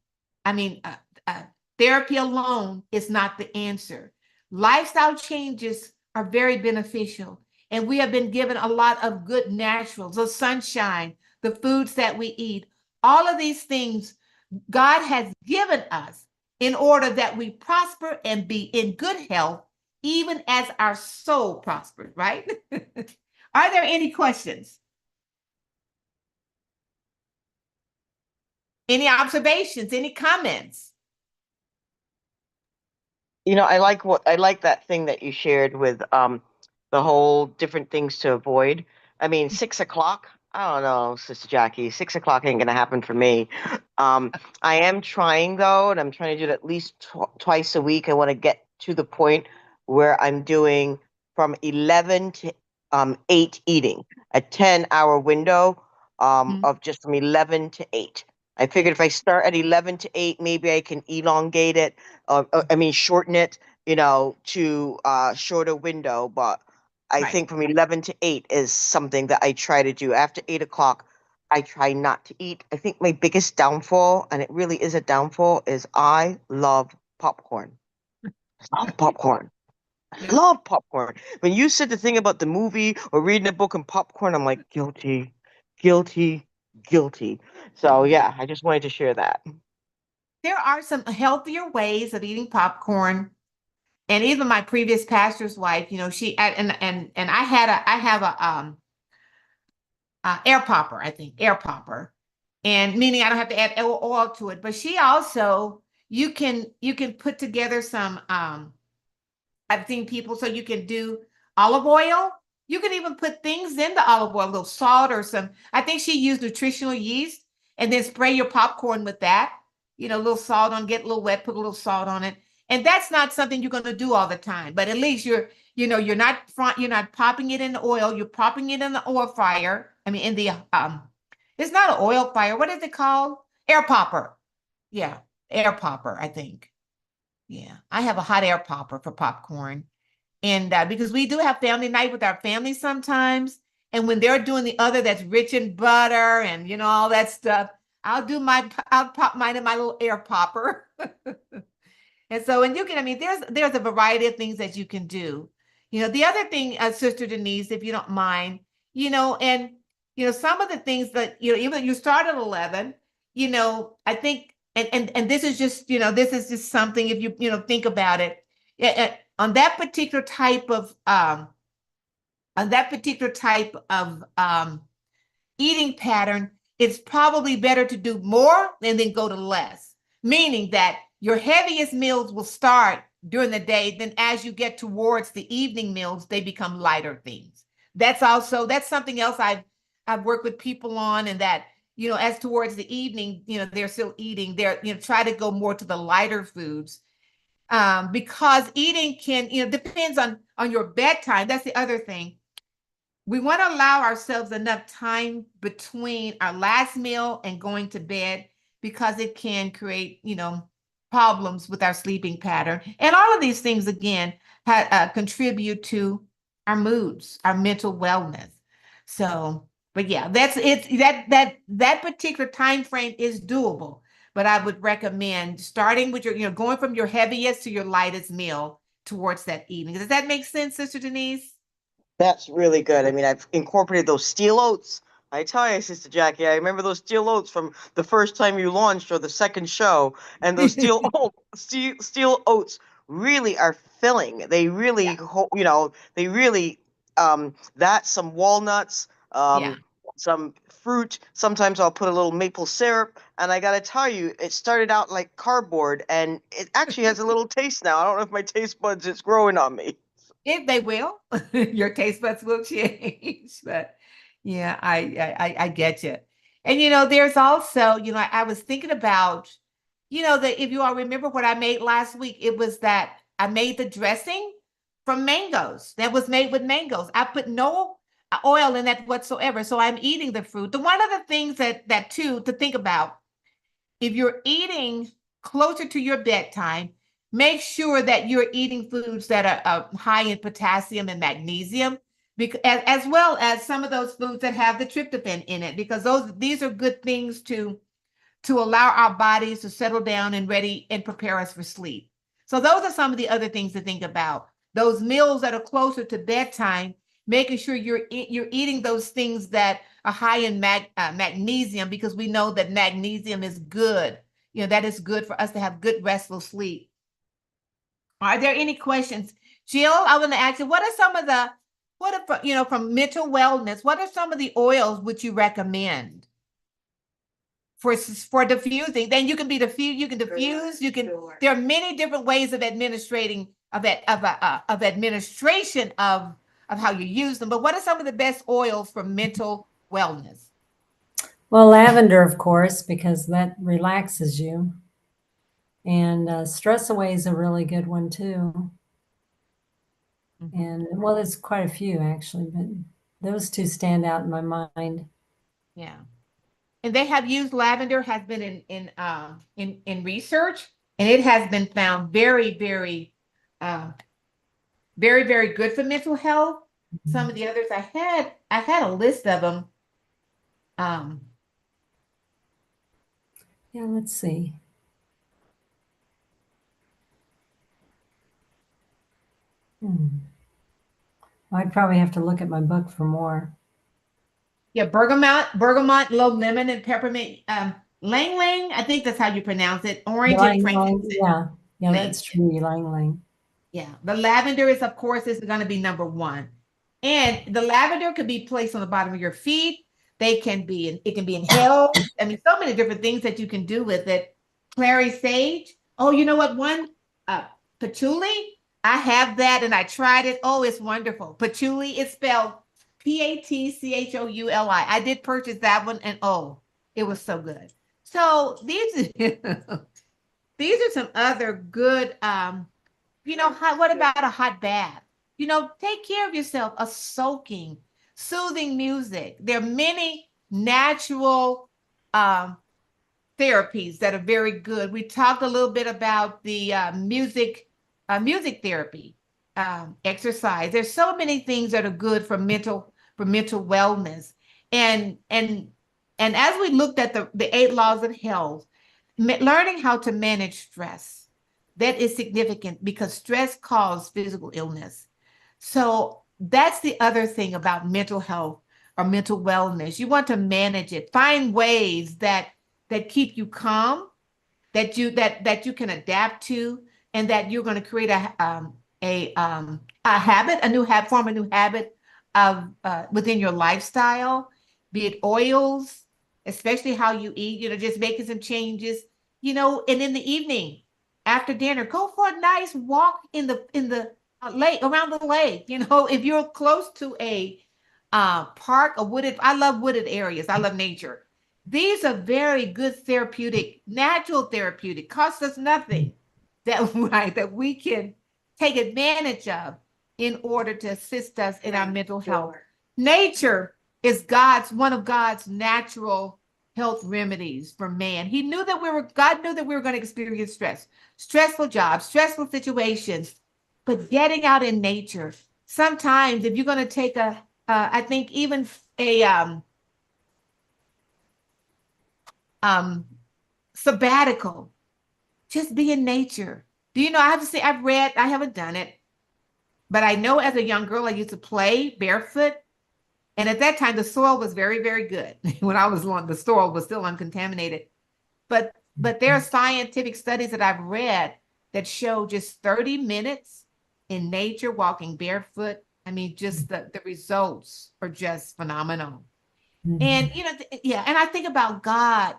therapy alone is not the answer. Lifestyle changes are very beneficial. And we have been given a lot of good naturals, the sunshine, the foods that we eat, all of these things God has given us in order that we prosper and be in good health, even as our soul prospers, right? Are there any questions? Any observations? Any comments? I like that thing that you shared with the whole different things to avoid. I mean, 6 o'clock. I don't know, Sister Jackie. 6 o'clock ain't gonna happen for me. I am trying though, and I'm trying to do it at least twice a week. I want to get to the point where I'm doing from 11 to 8 eating, a 10-hour window of just from 11 to 8. I figured if I start at 11 to 8, maybe I can elongate it, shorten it, to a shorter window. But I Right. think from 11 to 8 is something that I try to do. After 8 o'clock, I try not to eat. I think my biggest downfall, and it really is a downfall, is I love popcorn. I love popcorn. I Yeah. love popcorn. When you said the thing about the movie or reading a book and popcorn, I'm like, guilty, guilty, guilty. So yeah, I just wanted to share that. There are some healthier ways of eating popcorn. And even my previous pastor's wife, she and I have a air popper, I think, air popper. And meaning I don't have to add oil to it. But she also, you can put together some I've seen people, so you can do olive oil. You can even put things in the olive oil, a little salt or some. I think she used nutritional yeast and then spray your popcorn with that. A little salt on, get a little wet, put a little salt on it. And that's not something you're going to do all the time, but at least you're not popping it in the oil. You're popping it in the oil fryer. I mean, in the it's not an oil fryer. What is it called? Air popper. Yeah, air popper, I think. Yeah, I have a hot air popper for popcorn. And because we do have family night with our family sometimes. And when they're doing the other that's rich in butter and, all that stuff, I'll pop mine in my little air popper. And so, and you can, there's a variety of things that you can do. The other thing, Sister Denise, if you don't mind, and, some of the things that, even you start at 11, I think, and this is just, this is just something, if think about it, on that particular type of, eating pattern, it's probably better to do more and then go to less. meaning that your heaviest meals will start during the day. Then as you get towards the evening meals, they become lighter things. That's something else I've worked with people on, and that, as towards the evening, they're still eating, try to go more to the lighter foods, because eating can, depends on your bedtime. That's the other thing. We want to allow ourselves enough time between our last meal and going to bed, because it can create, problems with our sleeping pattern. And all of these things, again, contribute to our moods, our mental wellness. So, but yeah, that's it. That particular time frame is doable. But I would recommend starting with going from your heaviest to your lightest meal towards that evening. Does that make sense, Sister Denise? That's really good. I mean, I've incorporated those steel oats. I tell you, Sister Jackie, I remember those steel oats from the first time you launched or the second show, and those steel oats really are filling. They really, Yeah. they really, that's some walnuts, Yeah. some fruit. Sometimes I'll put a little maple syrup, and I gotta tell you, it started out like cardboard, and it actually has a little taste now. I don't know if my taste buds is growing on me. If they will, your taste buds will change. But yeah, I get you. And there's also, I was thinking about, that if you all remember what I made last week, it was that I made the dressing from mangoes that was made with mangoes. I put no oil in that whatsoever. So I'm eating the fruit. The one of the things that too to think about, if you're eating closer to your bedtime, make sure that you're eating foods that are high in potassium and magnesium, because, as well as some of those foods that have the tryptophan in it, because these are good things to allow our bodies to settle down and ready and prepare us for sleep. So those are some of the other things to think about. Those meals that are closer to bedtime, making sure you're eating those things that are high in magnesium, because we know that magnesium is good. That is good for us to have good restful sleep. Are there any questions? Jill, I want to ask you, what are some of the, from mental wellness, what are some of the oils which you recommend for diffusing? Then you can diffuse, Sure. there are many different ways of administrating of administration of how you use them. But what are some of the best oils for mental wellness? Well, lavender, of course, because that relaxes you. And stress away is a really good one too. And well, there's quite a few actually, but those two stand out in my mind. Yeah. And they have used lavender, has been in research, and it has been found very, very, very, very good for mental health. Some of the others I had a list of them. Yeah, let's see. I'd probably have to look at my book for more. Yeah, bergamot, low lemon, and peppermint. Lang lang, I think that's how you pronounce it. Orange and frankincense. Yeah, that's true. Ylang ylang. Yeah, the lavender is, of course, is going to be number one. And the lavender could be placed on the bottom of your feet. It can be inhaled. I mean, so many different things that you can do with it. Clary sage. Oh, you know what? Patchouli. I have that and I tried it. Oh, it's wonderful. Patchouli is spelled Patchouli. I did purchase that one, and oh, it was so good. So these these are some other good what about a hot bath? Take care of yourself, a soaking, soothing music. There are many natural therapies that are very good. We talked a little bit about the music therapy, exercise. There's so many things that are good for mental wellness. And as we looked at the 8 laws of health, learning how to manage stress, that is significant because stress causes physical illness. So that's the other thing about mental health or mental wellness. You want to manage it. Find ways that keep you calm, that you can adapt to, and that you're going to create a habit, form a new habit of within your lifestyle, be it oils, especially how you eat. Just making some changes. and in the evening after dinner, go for a nice walk in the lake, around the lake. If you're close to a park, I love wooded areas. I love nature. These are very good natural therapeutic, cost us nothing that we can take advantage of in order to assist us in our mental health. Nature is one of God's natural health remedies for man. God knew that we were going to experience stressful jobs, stressful situations, but getting out in nature. Sometimes if you're going to take I think even a sabbatical, just be in nature. Do you know, I have to say, I haven't done it, but I know as a young girl, I used to play barefoot. And at that time, the soil was very, very good. When I was the soil was still uncontaminated. But there are scientific studies that I've read that show just 30 minutes in nature, walking barefoot. I mean, just the results are just phenomenal. And, and I think about God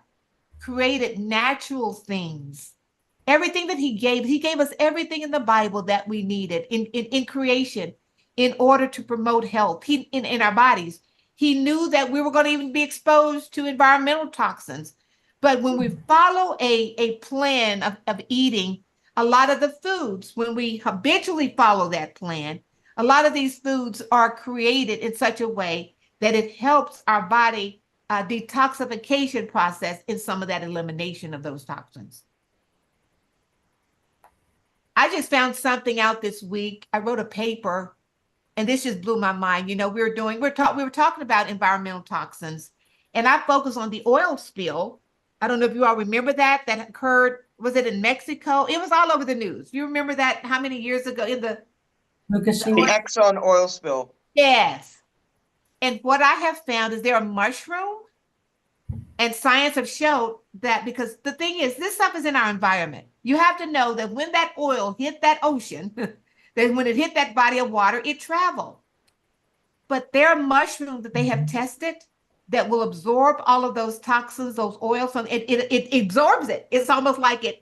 created natural things. Everything that he gave us everything in the Bible that we needed in creation in order to promote health in our bodies. He knew that we were going to even be exposed to environmental toxins. But when we follow a plan of eating a lot of the foods, when we habitually follow that plan, a lot of these foods are created in such a way that it helps our body detoxification process in some of that elimination of those toxins. I just found something out this week. I wrote a paper, and this just blew my mind. We were talking about environmental toxins, and I focused on the oil spill. I don't know if you all remember that occurred. Was it in Mexico? It was all over the news. You remember that how many years ago in the Fukushima. The Exxon oil spill. Yes. And what I have found is there are mushrooms, and science have showed that, because the thing is, this stuff is in our environment. You have to know that when that oil hit that ocean, then when it hit that body of water, it traveled. But there are mushrooms that they have tested that will absorb all of those toxins, those oils. It absorbs it. It's almost like it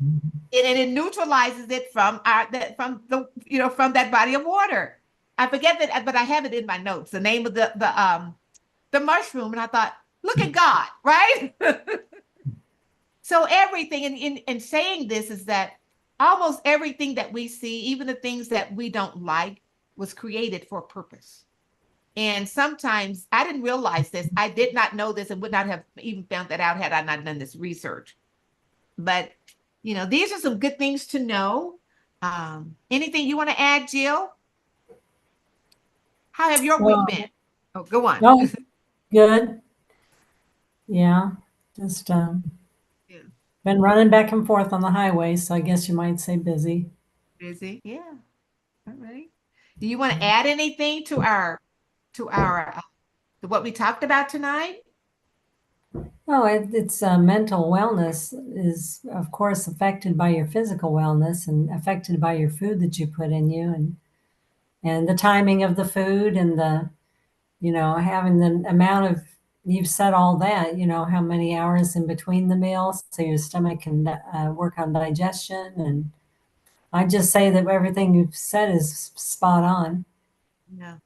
neutralizes it from from that body of water. I forget that, but I have it in my notes. The name of the mushroom, and I thought, look at God, right? So everything in saying this is that almost everything that we see, even the things that we don't like, was created for a purpose. And sometimes I didn't realize this. I did not know this and would not have even found that out had I not done this research. But, these are some good things to know. Anything you want to add, Jill? How have your week been? Oh, go on. Oh, good. Yeah, just Yeah. been running back and forth on the highway, so I guess you might say busy. Busy. Yeah. All right. Do you want to add anything to what we talked about tonight? Oh, it's mental wellness is, of course, affected by your physical wellness and affected by your food that you put in you, and the timing of the food, and having the amount of, you've said all that, how many hours in between the meals so your stomach can work on digestion. And I just say that everything you've said is spot on. Yeah.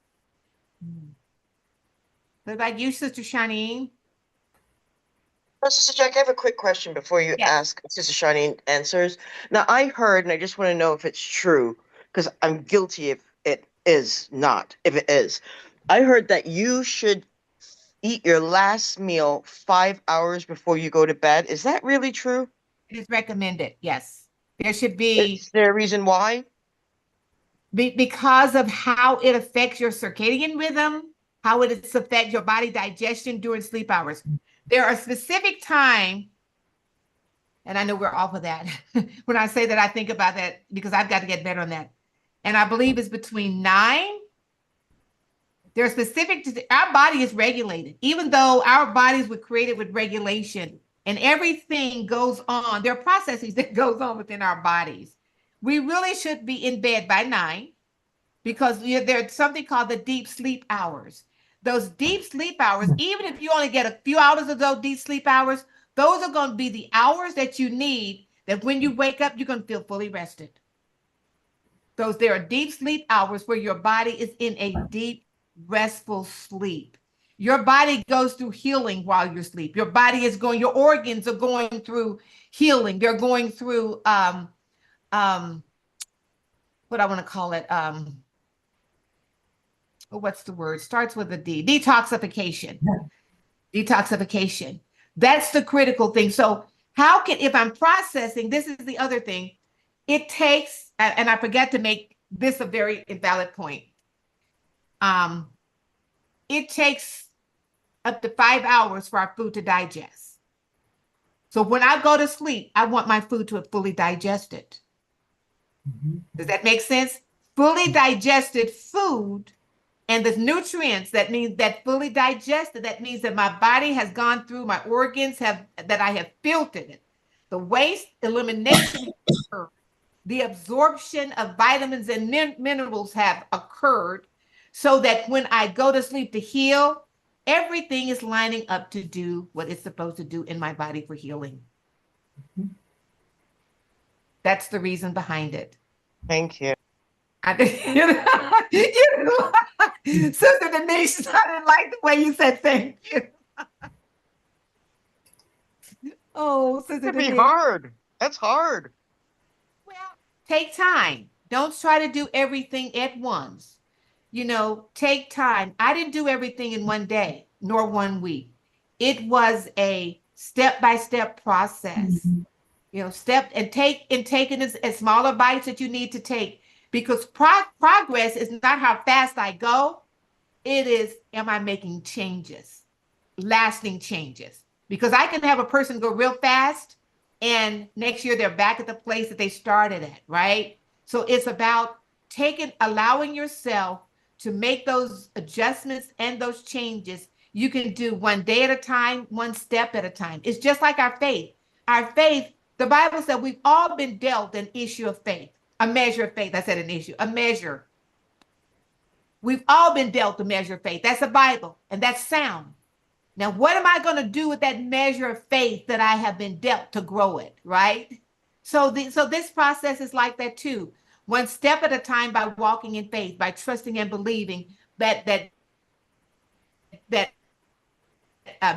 What about you, Sister Shanine? Sister Jack, I have a quick question before you Yes. ask Sister Charlene answers. Now, I heard, and I just want to know if it's true, because I'm guilty if it is not, if it is. I heard that you should eat your last meal 5 hours before you go to bed. Is that really true? It is recommended. Yes. There should be, Is there a reason why? because of how it affects your circadian rhythm, how it affects your body digestion during sleep hours. There are specific time, and I know we're off of that. When I say that, I think about that because I've got to get better on that. And I believe it's between 9. They're specific to our body is regulated, even though our bodies were created with regulation and everything goes on. There are processes that goes on within our bodies. We really should be in bed by 9 because there's something called the deep sleep hours. Those deep sleep hours, even if you only get a few hours of those deep sleep hours, Those are going to be the hours that you need, that when you wake up, you're going to feel fully rested. There are deep sleep hours where your body is in a deep, restful sleep. Your body goes through healing while you sleep. Your body is going, your organs are going through healing. They're going through what I want to call it, what's the word? Starts with a D. Detoxification. Detoxification. That's the critical thing. So how can, if I'm processing, this is the other thing, it takes, and I forgot to make this a very valid point. It takes up to 5 hours for our food to digest. So when I go to sleep, I want my food to have fully digested. Does that make sense? Fully digested food and the nutrients, that means that fully digested, that means that my body has gone through, my organs have, that I have filtered it. The waste elimination occurred. The absorption of vitamins and minerals have occurred, so that when I go to sleep to heal, everything is lining up to do what it's supposed to do in my body for healing. That's the reason behind it. Thank you. Sister Denise, I didn't like the way you said thank you. Oh, Sister It'd be Denise. hard. That's hard. Well, take time. Don't try to do everything at once. Take time. I didn't do everything in one day, nor 1 week. It was a step-by-step process. Taking as smaller bites that you need to take, because progress is not how fast I go. It is, am I making changes, lasting changes? Because I can have a person go real fast and next year they're back at the place that they started at, right? So it's about allowing yourself to make those adjustments and those changes. You can do one day at a time, one step at a time. It's just like our faith. Our faith, the Bible said we've all been dealt an issue of faith, a measure of faith. I said an issue, a measure. We've all been dealt a measure of faith. That's the Bible, and that's sound. Now, what am I going to do with that measure of faith that I have been dealt to grow it, right? So this process is like that too. One step at a time, by walking in faith, by trusting and believing that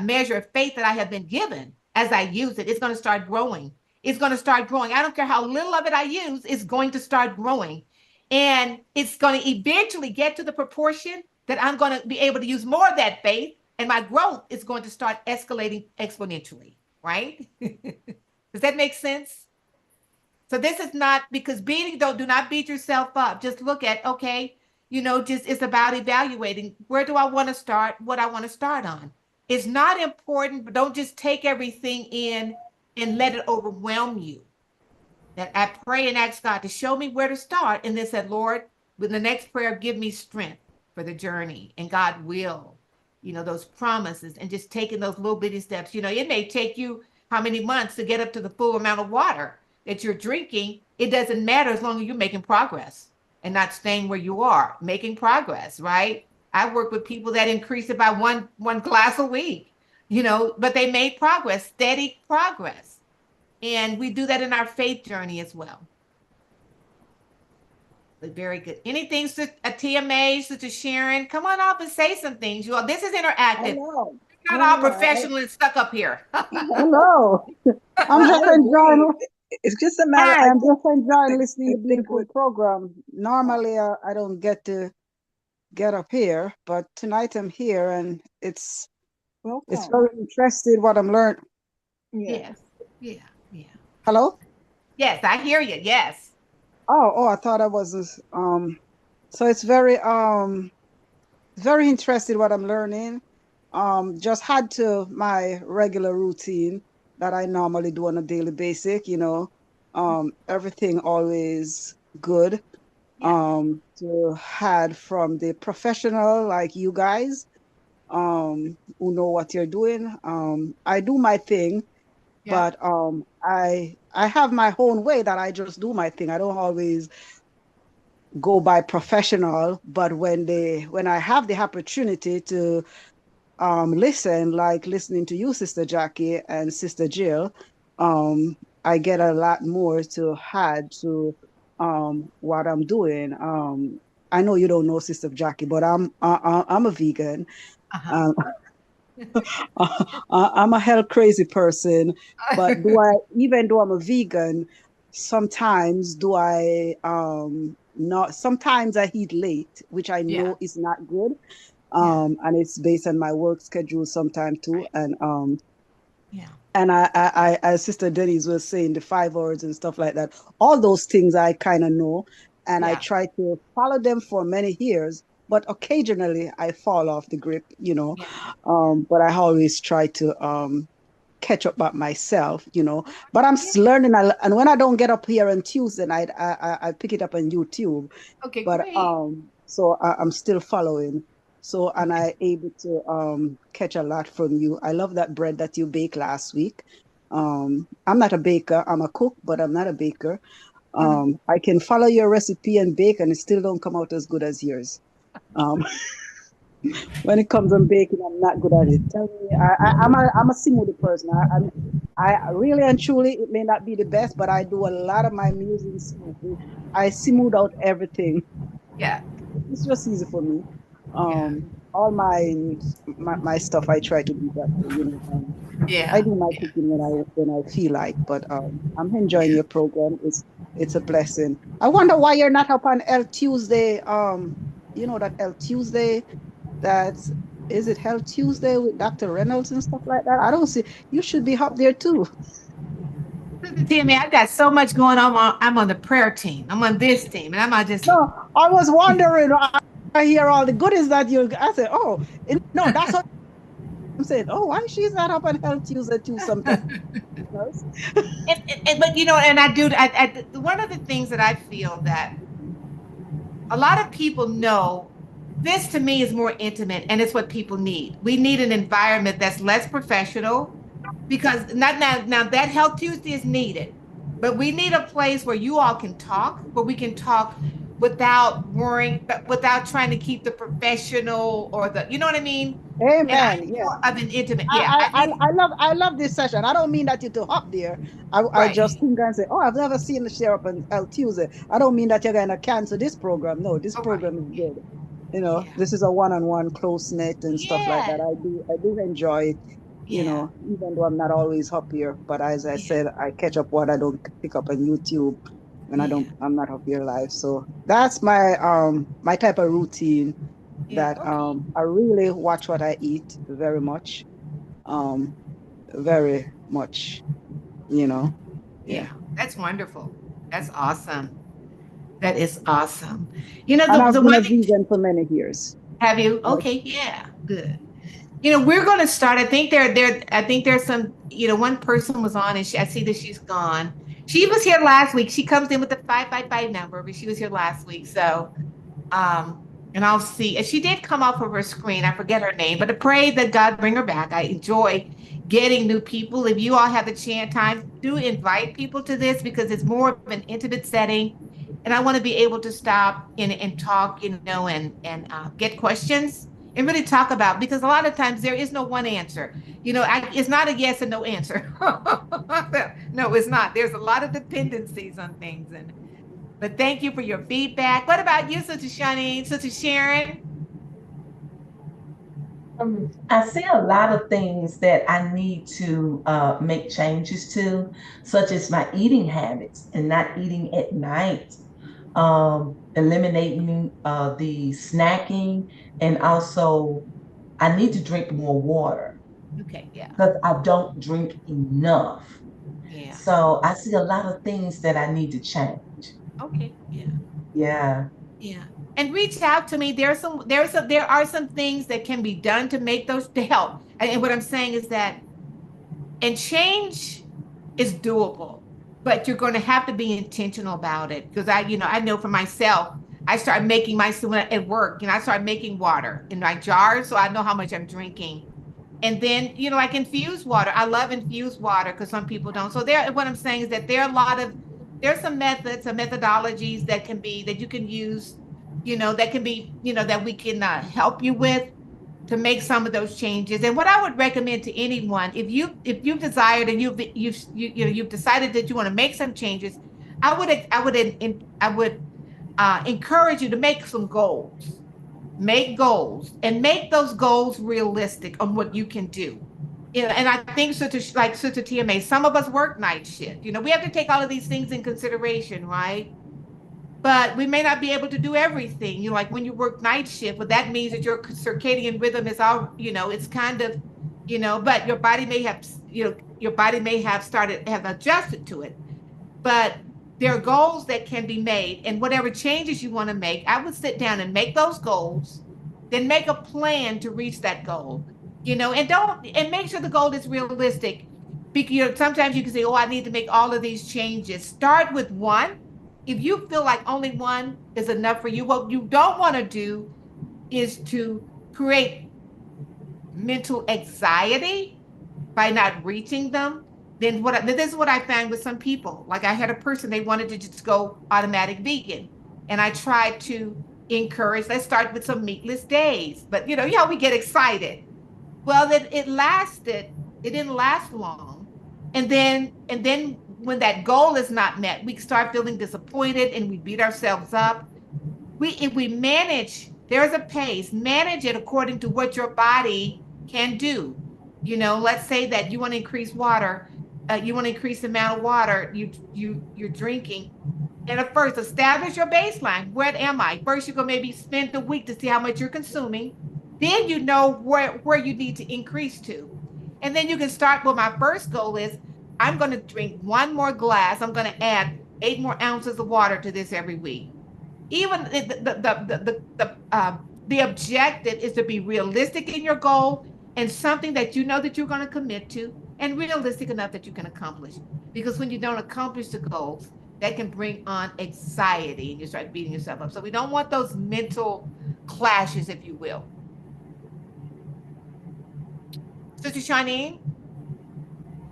measure of faith that I have been given, as I use it, it's going to start growing. It's going to start growing. I don't care how little of it I use, it's going to start growing. And it's going to eventually get to the proportion that I'm going to be able to use more of that faith, and my growth is going to start escalating exponentially, right? Does that make sense? So this is not, because do not beat yourself up. Just look at, okay, it's about evaluating, where do I want to start, what I want to start on. It's not important, but don't just take everything in and let it overwhelm you. That I pray and ask God to show me where to start, and then said, Lord, with the next prayer, give me strength for the journey. And God will, those promises, and just taking those little bitty steps. It may take you how many months to get up to the full amount of water that you're drinking. It doesn't matter, as long as you're making progress and not staying where you are, making progress, right? I work with people that increase it by one glass a week, but they made progress, steady progress. And we do that in our faith journey as well. But very good. Anything, a TMA, Sister Sharon? Come on up and say some things. You all, this is interactive. Hello. We're not all professional and stuck up here. Hello. I'm just enjoying. It's just a matter. I'm just enjoying listening to I the think beautiful program. Normally, I don't get to get up here, but tonight I'm here, and it's welcome. very interesting what I'm learning. Yes. Yeah. Hello? Yes, I hear you. Yes. Oh, I thought I was. So it's very interesting what I'm learning. Just had to my regular routine that I normally do on a daily basis, everything always good. To had from the professional like you guys, who know what you're doing. I do my thing, but I have my own way that I just do my thing. I don't always go by professional, but when I have the opportunity to listen, like listening to you, Sister Jackie and Sister Jill, I get a lot more to add to what I'm doing. I know you don't know Sister Jackie, but I'm a vegan. Uh-huh. Um, I'm a health crazy person, but do I, even though I'm a vegan, sometimes do I not, sometimes I eat late, which I Yeah, know is not good. yeah, And it's based on my work schedule sometime too. right. Yeah, And as Sister Denise was saying, the 5 hours and stuff like that, all those things I kind of know, and I yeah, try to follow them for many years. But occasionally I fall off the grip, you know. yeah, yeah. But I always try to catch up by myself, you know. But I'm Yeah. learning, and when I don't get up here on Tuesday night, I pick it up on YouTube. Okay, But great. so I'm still following. So and Okay. I able to catch a lot from you. I love that bread that you baked last week. I'm not a baker. I'm a cook, but I'm not a baker. Mhm. I can follow your recipe and bake, and it still don't come out as good as yours. Um, when it comes on baking, I'm not good at it. Tell me, I'm a smoothie person. I really and truly, it may not be the best, but I do a lot of my meals in smoothie. I smooth out everything. Yeah, It's just easy for me. yeah, All my stuff, I try to do that way, you know. I yeah, do my yeah, cooking when I feel like, but I'm enjoying yeah. your program. It's a blessing. I wonder why you're not up on L Tuesday. You know that L Tuesday, that's, is it Hell Tuesday with Dr. Reynolds and stuff like that? I don't see, you should be up there too. Timmy, I've got so much going on. I'm on the prayer team. I'm on this team, and I'm not just. No, I was wondering. I hear all the goodies that you. I said, oh, no, that's what I'm saying. Oh, why she's not up on Hell Tuesday too? Sometimes. But and I do. One of the things that I feel that a lot of people know, this to me is more intimate, and it's what people need. We need an environment that's less professional, because not now that Health Tuesday is needed, but we need a place where you all can talk, where we can talk without worrying, but without trying to keep the professional or the, you know what I mean? And I Amen. Yeah. feel of an intimate, yeah, I need, I love this session. I don't mean that you to up there. I just right, think and say, oh, I've never seen the share up on L Tuesday. I don't mean that you're gonna cancel this program. No, this all right, program is good. You know, yeah, this is a one-on-one close knit and stuff like yeah, that. I do enjoy it, you yeah, know, even though I'm not always up here. But as I yeah, said, I catch up what I don't pick up on YouTube when yeah, I'm not up here live. So that's my type of routine, yeah, that okay, I really watch what I eat very much. Um, very much, you know. Yeah. yeah, that's wonderful. That's awesome. That is awesome. You know, And the I've been one a thing, vegan for many years. have you? Like, Okay, yeah, good. We're going to start. I think there's some, one person was on, and I see that she's gone. She was here last week. She comes in with the 555 number, but she was here last week. So, um, and I'll see. And she did come off of her screen. I forget her name, but I pray that God bring her back. I enjoy getting new people. If you all have the chance time, do invite people to this, because it's more of an intimate setting. And I want to be able to stop and talk, and get questions and really talk about, because a lot of times there is no one answer. It's not a yes and no answer. No, it's not. There's a lot of dependencies on things. But thank you for your feedback. What about you, Sister Shani, Sister Sharon? I see a lot of things that I need to make changes to, such as my eating habits and not eating at night, eliminating the snacking, and also I need to drink more water Okay, yeah, because I don't drink enough. yeah, So I see a lot of things that I need to change. okay, yeah, Yeah. yeah. And reach out to me. There are some things that can be done to make those to help. And what I'm saying is that, and change is doable, but you're going to have to be intentional about it. Because I know for myself, I started making my, at work, I started making water in my jars, so I know how much I'm drinking. And then, like infused water. I love infused water, because some people don't. So what I'm saying is that there's some methods, some methodologies that you can use, that can be, that we can help you with. to make some of those changes. And what I would recommend to anyone, if you've desired and you've decided that you want to make some changes, I would encourage you to make some goals. Make goals and make those goals realistic on what you can do. And I think Sister TMA, some of us work night shift. We have to take all of these things in consideration, right? But we may not be able to do everything. Like when you work night shift, but that means that your circadian rhythm is all, it's kind of, but your body may have adjusted to it. But there are goals that can be made, and whatever changes you want to make, I would sit down and make those goals, then make a plan to reach that goal. And make sure the goal is realistic. Because sometimes you can say, "Oh, I need to make all of these changes." Start with one. If you feel like only one is enough for you, what you don't want to do is to create mental anxiety by not reaching them. This is what I found with some people. Like I had a person, they wanted to just go automatic vegan. And I tried to encourage, let's start with some meatless days. But we get excited. Well, then it didn't last long. And then when that goal is not met, we start feeling disappointed and we beat ourselves up. If we manage, there's a pace, manage it according to what your body can do. Let's say that you want to increase water, you want to increase the amount of water you're drinking. And at first, establish your baseline. Where am I? First, you go maybe spend the week to see how much you're consuming. Then you know where you need to increase to. And then you can start. Well, my first goal is I'm going to drink one more glass. I'm going to add 8 more ounces of water to this every week. Even the objective is to be realistic in your goal and something that you know that you're going to commit to and realistic enough that you can accomplish. Because when you don't accomplish the goals, that can bring on anxiety and you start beating yourself up. So we don't want those mental clashes, if you will. Sister Shanine?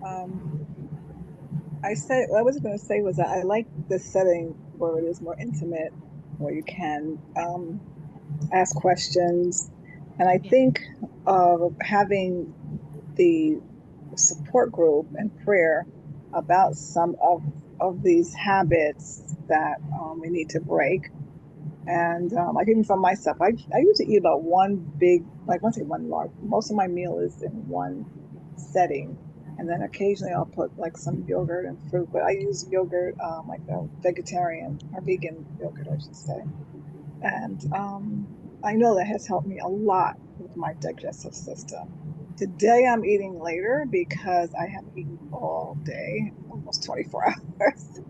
What I was going to say was that I like this setting where it is more intimate, where you can ask questions. And I think having the support group and prayer about some of these habits that we need to break. And like even for myself, I usually eat about one big, like once one large, most of my meal is in one setting. And then occasionally I'll put like some yogurt and fruit, but I use yogurt, like a vegetarian or vegan yogurt, I should say. And I know that has helped me a lot with my digestive system. Today I'm eating later because I haven't eaten all day, almost 24 hours.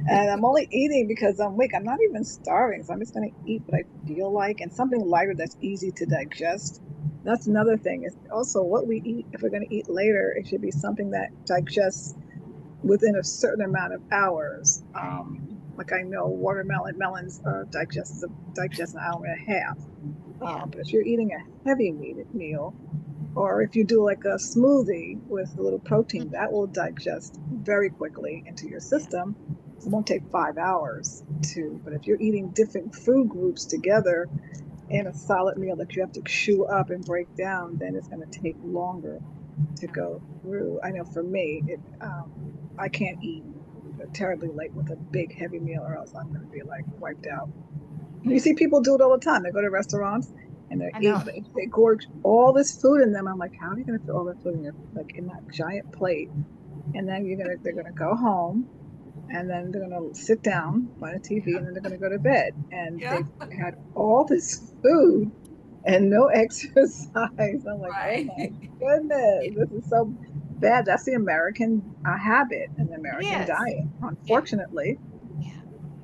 And I'm only eating because I'm weak. I'm not even starving. So I'm just going to eat what I feel like and something lighter that's easy to digest. That's another thing is also what we eat. If we're going to eat later, it should be something that digests within a certain amount of hours. Like I know melons digest an hour and a half. But if you're eating a heavy meal, or if you do like a smoothie with a little protein, that will digest very quickly into your system. It won't take 5 hours to, but if you're eating different food groups together in a solid meal that you have to chew up and break down, then it's going to take longer to go through. I know for me, I can't eat terribly late with a big heavy meal or else I'm going to be like wiped out. You see people do it all the time. They go to restaurants and they gorge all this food in them. I'm like, how are you going to fit all that food in that giant plate? And then they're gonna go home, and then they're gonna sit down by the TV, and then they're gonna go to bed. And they've had all this food and no exercise. I'm like, oh my goodness, this is so bad. That's the American habit and the American diet, unfortunately.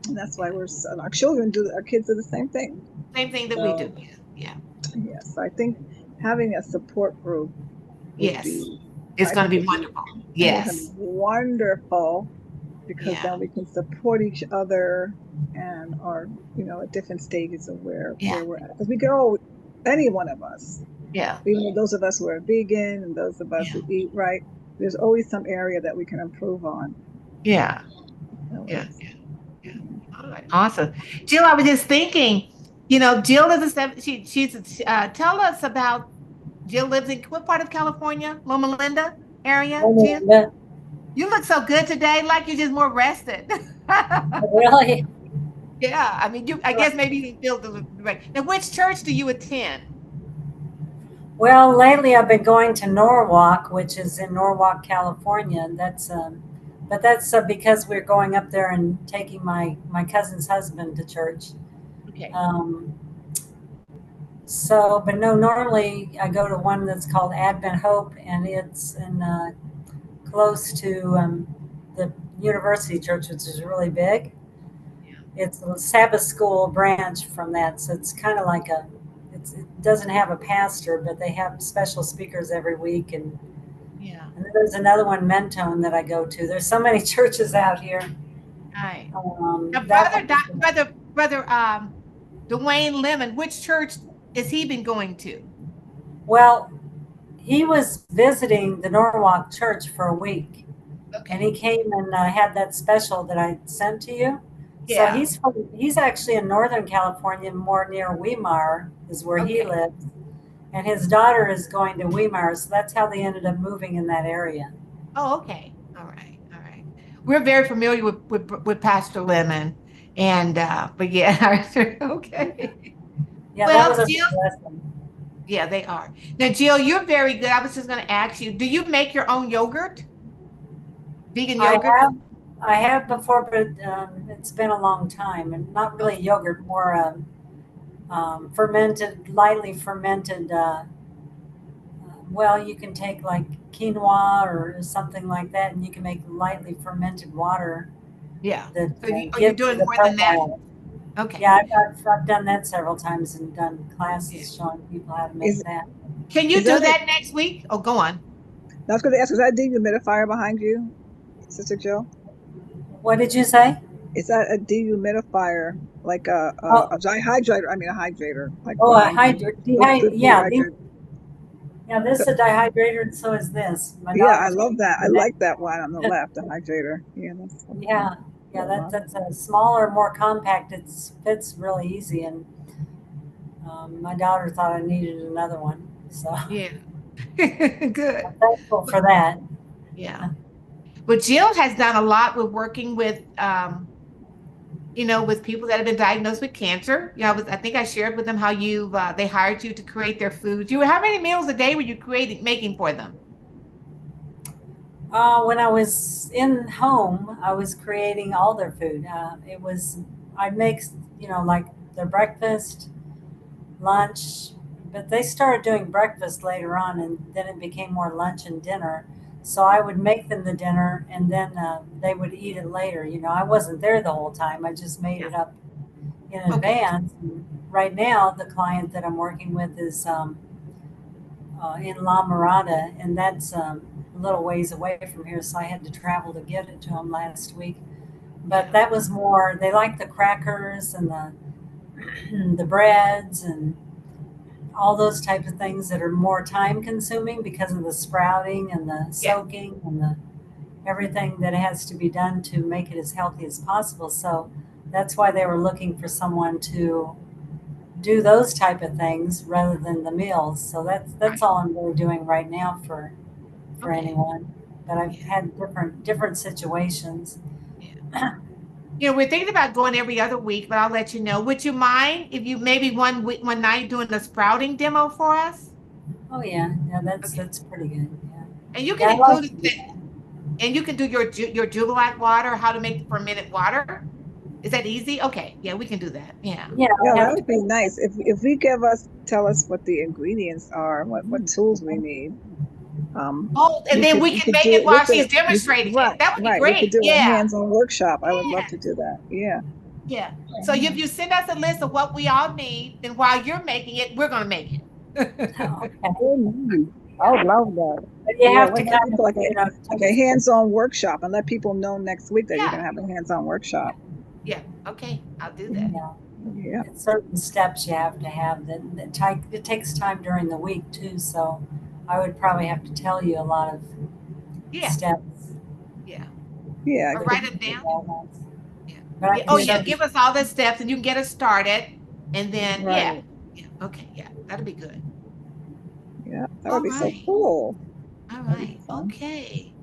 And that's why our kids do the same thing. Same thing that we do. Yeah. Yes, I think having a support group would be. It's going to be wonderful. Yes. It's going to be wonderful because then we can support each other and are, at different stages of where we're at. Because we can any one of us. Yeah. Even those of us who are vegan and those of us who eat right, there's always some area that we can improve on. Yeah. Yeah. All right. Awesome. Jill, I was just thinking, Jill is she's tell us about Jill lives in what part of California? Loma Linda area, Oh, Jill? yeah, You look so good today, like you're just more rested. really? Yeah, I mean, I guess maybe you feel the right. Now, which church do you attend? Well, lately I've been going to Norwalk, which is in Norwalk, California. And but that's because we're going up there and taking my cousin's husband to church. Okay. Um, but no, normally I go to one that's called Advent Hope, and it's in close to the University Church, which is really big. It's a Sabbath school branch from that, so it's kind of like it doesn't have a pastor, but they have special speakers every week, Yeah. and there's another one, Mentone, that I go to. There's so many churches out here. All right. Now, That brother, one, brother, Dwayne Lemon, which church has he been going to? well, he was visiting the Norwalk Church for a week, and Okay. he came and had that special that I sent to you. So Yeah. he's actually in Northern California, more near Weimar is where he Okay. lives, and his daughter is going to Weimar, so that's how they ended up moving in that area. Oh, okay. All right. All right. We're very familiar with Pastor Lemon, and but yeah. Okay. Yeah, that Well, was a Jill, blessing. yeah, they are. Now, Jill, you're very good. I was just going to ask you, do you make your own yogurt? Vegan I yogurt? have I have before, but it's been a long time, and not really Okay. yogurt, more fermented, lightly fermented. Well, you can take like quinoa or something like that, and you can make lightly fermented water Yeah. that So you're gives you doing the more than that? profile. Okay. Yeah, I've done that several times and done Yeah. classes showing people how to make Is that. Can you is do that a? that next week? Oh, go on. I was going to ask, is that a dehumidifier behind you, Sister Jill? What did you say? Is that a dehumidifier, like Oh, a hydrator? I mean, a hydrator, like oh, a behind you. hydrant. The Yeah, dehydrator. yeah. This is a dehydrator, and so is this. My Yeah, I daughter's love that. I the like that next. one on the left, the hydrator. Yeah, that's Yeah, yeah. cool. That's a smaller, more compact. It fits really easy, and my daughter thought I needed another one, so Yeah. Good. I'm thankful for that. Yeah. But Jill has done a lot with working with with people that have been diagnosed with cancer. I think I shared with them how they hired you to create their food. How many meals a day were you making for them? When I was in home, I was creating all their food. I'd make, like their breakfast, lunch, but they started doing breakfast later on, and then it became more lunch and dinner. So I would make them the dinner, and then they would eat it later. I wasn't there the whole time. I just made Yeah. it up in Okay. advance. And right now, the client that I'm working with is in La Mirada, and that's a little ways away from here, so I had to travel to get it to him last week. But Yeah. that was more, they like the crackers and the breads and all those types of things that are more time consuming because of the sprouting and the Yeah. soaking and the everything that has to be done to make it as healthy as possible. So that's why they were looking for someone to do those type of things rather than the meals. So that's Right. all I'm really doing right now for Okay. anyone. But I've Yeah. had different situations. Yeah. We're thinking about going every other week, but I'll let you know. Would you mind if you maybe one night doing a sprouting demo for us? Oh yeah, yeah, Okay. that's pretty good. Yeah, And you can yeah, I like include to do it, that. and you can do your Jubilant water, how to make the fermented water. Is that easy? Okay. Yeah, we can do that. Yeah. Yeah, Yeah, I that have to. would be nice. If we tell us what the ingredients are, what tools we need. Oh, and then we We can could make do it it with while she's demonstrating it. right, That would be right. We could great. do a Yeah. hands-on workshap. I would love Yeah. to do that. Yeah. Yeah. So if you send us a list of what we all need, then while you're making it, we're gonna make it. Okay. Oh, nice. I Yeah. would love that. But you Yeah, have what to about kind of, people like a take, hands-on workshop and let people know next week that you're Yeah. gonna have a hands-on workshop. Yeah. Okay. I'll do that. Yeah. certain steps you have to have it takes time during the week too. So I would probably have to tell you a lot of Yeah. steps. Yeah. Yeah. Or To write do it down. that. Yeah. But I Yeah. can Oh, show yeah. you. Give us all the steps and you can get us started. And then, yeah. Right. Yeah. Okay. Yeah. That'll be good. Yeah. Yeah, that All would be so right. cool. All That'd be right. fun. Okay.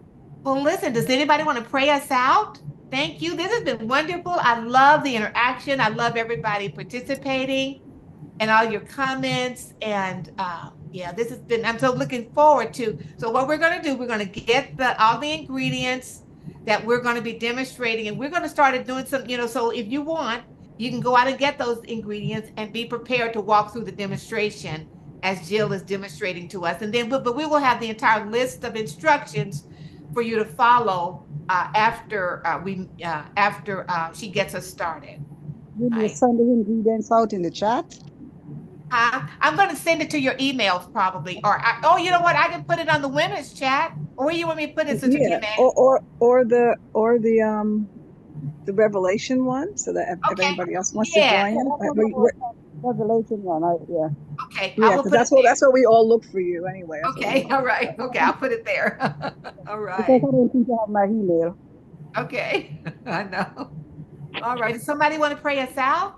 Well, listen, does anybody want to pray us out? Thank you. This has been wonderful. I love the interaction. I love everybody participating and all your comments. And yeah, this has been, I'm so looking forward to. So what we're going to do, we're going to get all the ingredients that we're going to be demonstrating, and we're going to start doing some, so if you want, you can go out and get those ingredients and be prepared to walk through the demonstration as Jill is demonstrating to us. And then, but we will have the entire list of instructions for you to follow after she gets us started. Will you Right. send the ingredients out in the chat? I'm going to send it to your emails probably. Oh, you know what? I can put it on the women's chat. Or where you want me to put it, Sister Yeah, Kimmy? or the Revelation one, so that if Okay. anybody else wants to Yeah. join, Yeah, that's Revelation one. Yeah. Okay. I yeah, will because put it that's what we all look for you anyway. That's what there. we Okay. all All look right. for. Okay. I'll put it there. All Because right. I don't think you have my email. Okay. I know. All right. Does somebody want to pray us out?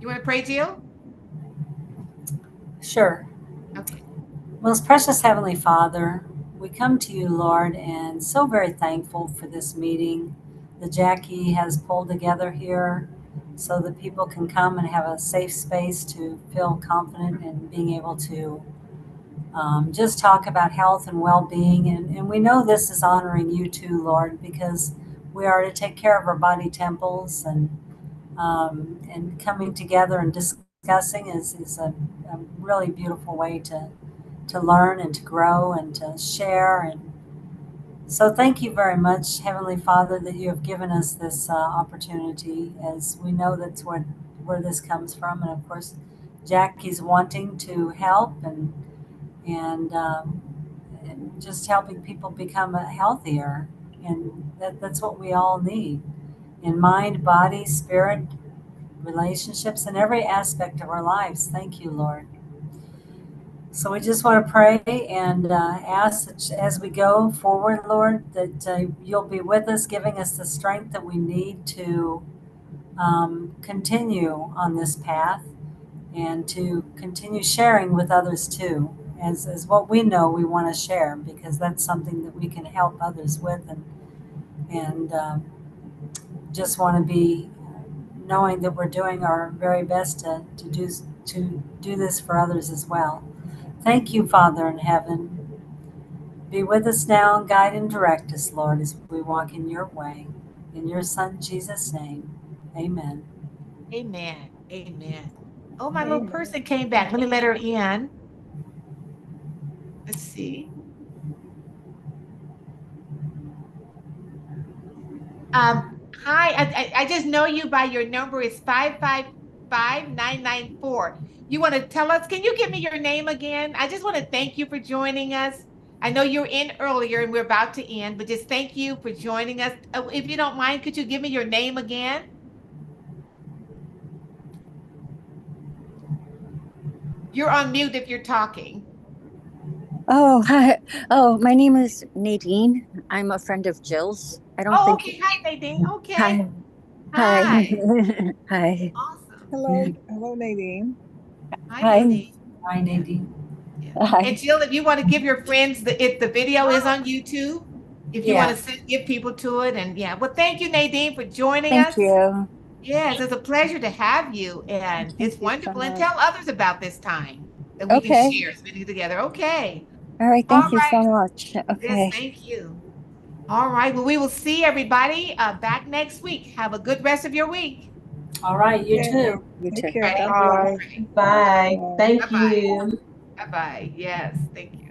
You want to pray, Jill? Sure. Okay. Most precious Heavenly Father, we come to you, Lord, and so very thankful for this meeting that Jackie has pulled together here so that people can come and have a safe space to feel confident in being able to just talk about health and well being. And we know this is honoring you too, Lord, because we are to take care of our body temples and coming together and discussing is a really beautiful way to learn and to grow and to share. And so, thank you very much, Heavenly Father, that you have given us this opportunity, as we know that's where this comes from. And of course, Jackie's wanting to help and just helping people become healthier. And that's what we all need in mind, body, spirit, relationships, and every aspect of our lives. Thank you, Lord. So we just want to pray and ask that as we go forward, Lord, that you'll be with us, giving us the strength that we need to continue on this path and to continue sharing with others too, as what we know we want to share, because that's something that we can help others with, and just want to be knowing that we're doing our very best to do this for others as well. Thank you, Father in heaven. Be with us now and guide and direct us, Lord, as we walk in your way. In your Son, Jesus' name, amen. Amen. Amen. Oh, my little Amen. person came back. Let me let her in. Let's see. Um, Hi, I just know you by your number is 555994. You want to tell us, can you give me your name again? I just want to thank you for joining us. I know you're in earlier and we're about to end, but just thank you for joining us. If you don't mind, could you give me your name again? You're on mute if you're talking. Oh, hi. Oh, my name is Nadine. I'm a friend of Jill's. I don't Oh, think. okay. Hi, Nadine. Okay. Hi. Hi. Hi. Hi. Awesome. Hello, Nadine. Hi, Hi. Nadine. Hi, Yeah. Nadine. Yeah. And Hi. Jill, if you want to give your friends the video is on YouTube, if you want Yeah. to give people to it, and yeah. Well, thank you, Nadine, for joining Thank us. you. Yes, it's a pleasure to have you, and Thank it's you so wonderful. And much. tell others about this time that we can Okay. share spending together. Okay. All right. All Thank you so right. much. Yes, Okay. thank you. All right. Well, we will see everybody back next week. Have a good rest of your week. All right, you Okay. too. You Take too. care. Ready? God bless. Bye. Bye. Bye. Thank Bye-bye. you. Bye-bye. Yes, thank you.